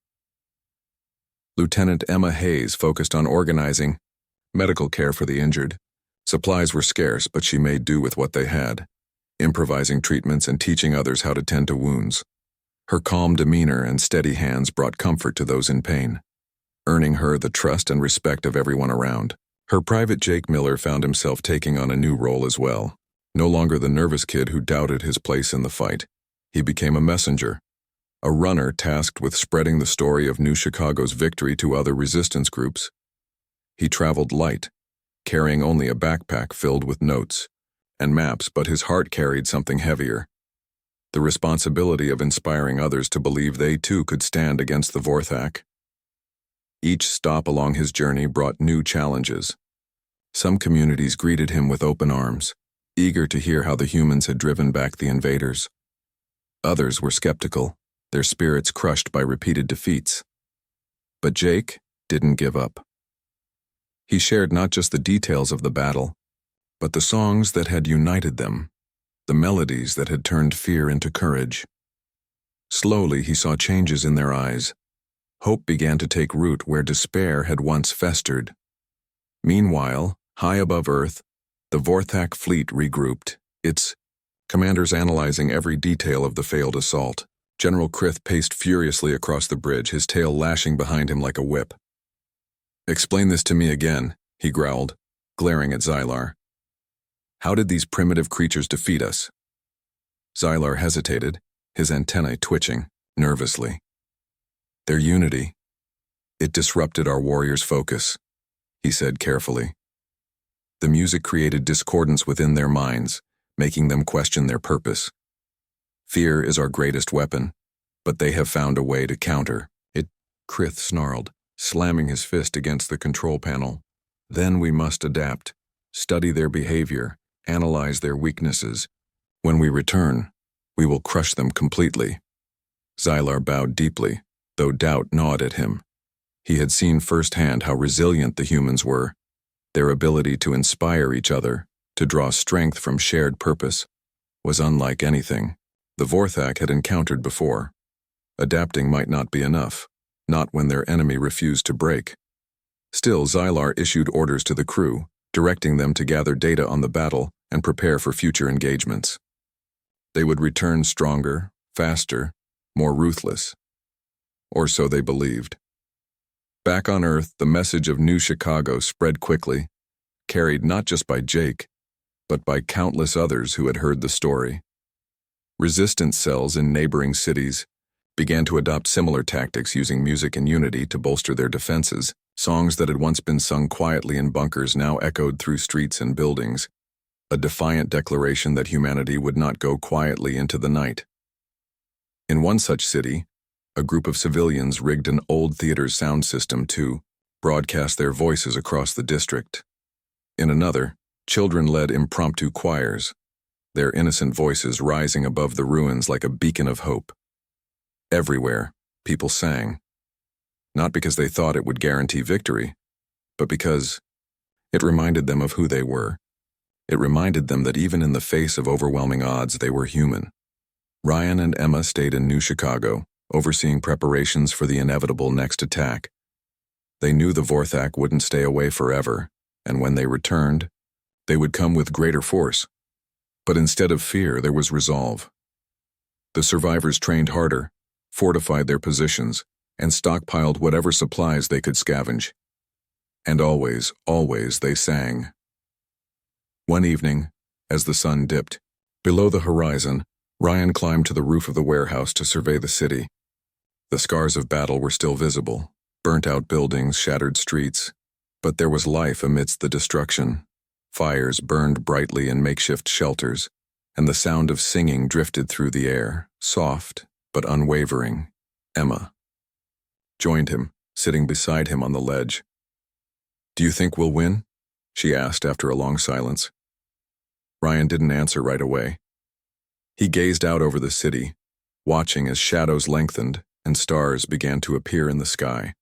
Lieutenant Emma Hayes focused on organizing medical care for the injured. Supplies were scarce, but she made do with what they had, improvising treatments and teaching others how to tend to wounds. Her calm demeanor and steady hands brought comfort to those in pain. earning her the trust and respect of everyone around. Her private Jake Miller found himself taking on a new role as well. No longer the nervous kid who doubted his place in the fight. He became a messenger, a runner tasked with spreading the story of New Chicago's victory to other resistance groups. He traveled light, carrying only a backpack filled with notes and maps, but his heart carried something heavier. The responsibility of inspiring others to believe they too could stand against the Vorthak. Each stop along his journey brought new challenges. Some communities greeted him with open arms, eager to hear how the humans had driven back the invaders. Others were skeptical, their spirits crushed by repeated defeats. But Jake didn't give up. He shared not just the details of the battle, but the songs that had united them, the melodies that had turned fear into courage. Slowly he saw changes in their eyes. Hope began to take root where despair had once festered. Meanwhile, high above Earth, the Vorthak fleet regrouped, its commanders analyzing every detail of the failed assault. General Krith paced furiously across the bridge, his tail lashing behind him like a whip. "Explain this to me again," he growled, glaring at Xylar. "How did these primitive creatures defeat us?" Xylar hesitated, his antennae twitching, nervously. "Their unity. It disrupted our warriors' focus," he said carefully. "The music created discordance within their minds, making them question their purpose. Fear is our greatest weapon, but they have found a way to counter it," Krith snarled, slamming his fist against the control panel. "Then we must adapt, study their behavior, analyze their weaknesses. When we return, we will crush them completely." Xylar bowed deeply, though doubt gnawed at him. He had seen firsthand how resilient the humans were. Their ability to inspire each other, to draw strength from shared purpose, was unlike anything the Vorthak had encountered before. Adapting might not be enough, not when their enemy refused to break. Still, Xylar issued orders to the crew, directing them to gather data on the battle and prepare for future engagements. They would return stronger, faster, more ruthless. Or so they believed. Back on Earth, the message of New Chicago spread quickly, carried not just by Jake, but by countless others who had heard the story. Resistance cells in neighboring cities began to adopt similar tactics, using music and unity to bolster their defenses. Songs that had once been sung quietly in bunkers now echoed through streets and buildings, a defiant declaration that humanity would not go quietly into the night. In one such city, a group of civilians rigged an old theater's sound system to broadcast their voices across the district. In another, children led impromptu choirs, their innocent voices rising above the ruins like a beacon of hope. Everywhere, people sang, not because they thought it would guarantee victory, but because it reminded them of who they were. It reminded them that even in the face of overwhelming odds, they were human. Ryan and Emma stayed in New Chicago, overseeing preparations for the inevitable next attack. They knew the Vorthak wouldn't stay away forever, and when they returned, they would come with greater force. But instead of fear, there was resolve. The survivors trained harder, fortified their positions, and stockpiled whatever supplies they could scavenge. And always, always they sang. One evening, as the sun dipped, below the horizon, Ryan climbed to the roof of the warehouse to survey the city. The scars of battle were still visible, burnt-out buildings, shattered streets, but there was life amidst the destruction. Fires burned brightly in makeshift shelters, and the sound of singing drifted through the air, soft but unwavering. Emma joined him, sitting beside him on the ledge. "Do you think we'll win?" she asked after a long silence. Ryan didn't answer right away. He gazed out over the city, watching as shadows lengthened and stars began to appear in the sky.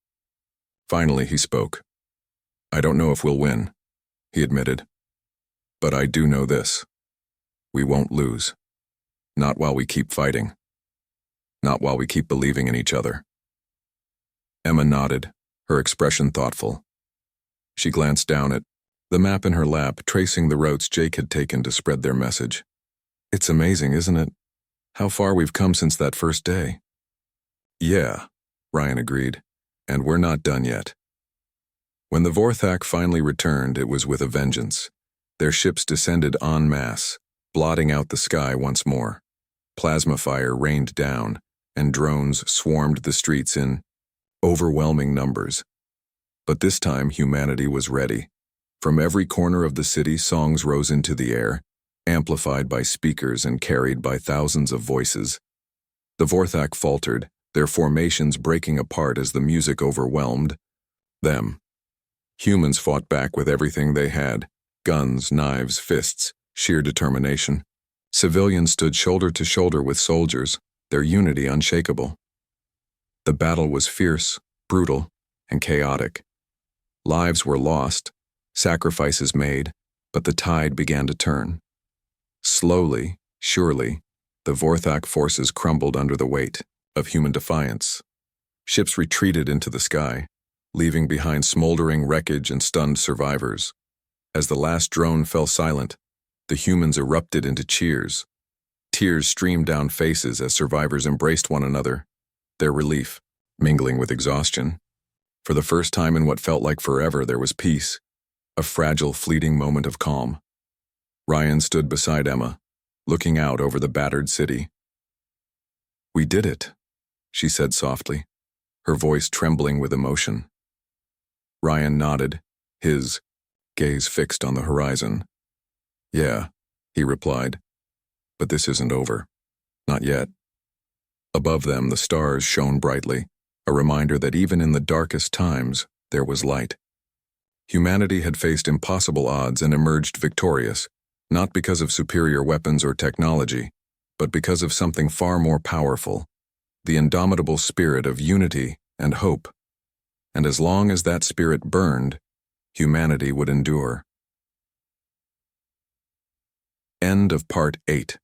Finally, he spoke. "I don't know if we'll win," he admitted. "But I do know this. We won't lose. Not while we keep fighting. Not while we keep believing in each other." Emma nodded, her expression thoughtful. She glanced down at the map in her lap, tracing the routes Jake had taken to spread their message. "It's amazing, isn't it? How far we've come since that first day." "Yeah," Ryan agreed. And we're not done yet. When the Vorthak finally returned, it was with a vengeance. Their ships descended en masse, blotting out the sky once more. Plasma fire rained down, and drones swarmed the streets in overwhelming numbers. But this time humanity was ready. From every corner of the city, songs rose into the air, amplified by speakers and carried by thousands of voices. The Vorthak faltered, their formations breaking apart as the music overwhelmed them. Humans fought back with everything they had: guns, knives, fists, sheer determination. Civilians stood shoulder to shoulder with soldiers, their unity unshakable. The battle was fierce, brutal, and chaotic. Lives were lost, sacrifices made, but the tide began to turn. Slowly, surely, the Vorthak forces crumbled under the weight of human defiance. Ships retreated into the sky, leaving behind smoldering wreckage and stunned survivors. As the last drone fell silent, the humans erupted into cheers. Tears streamed down faces as survivors embraced one another, their relief mingling with exhaustion. For the first time in what felt like forever, there was peace, a fragile, fleeting moment of calm. Ryan stood beside Emma, looking out over the battered city. "We did it," she said softly, her voice trembling with emotion. Ryan nodded, his gaze fixed on the horizon. "Yeah," he replied, "but this isn't over. Not yet." Above them, the stars shone brightly, a reminder that even in the darkest times, there was light. Humanity had faced impossible odds and emerged victorious, not because of superior weapons or technology, but because of something far more powerful: the indomitable spirit of unity and hope. And as long as that spirit burned, humanity would endure. End of Part 8.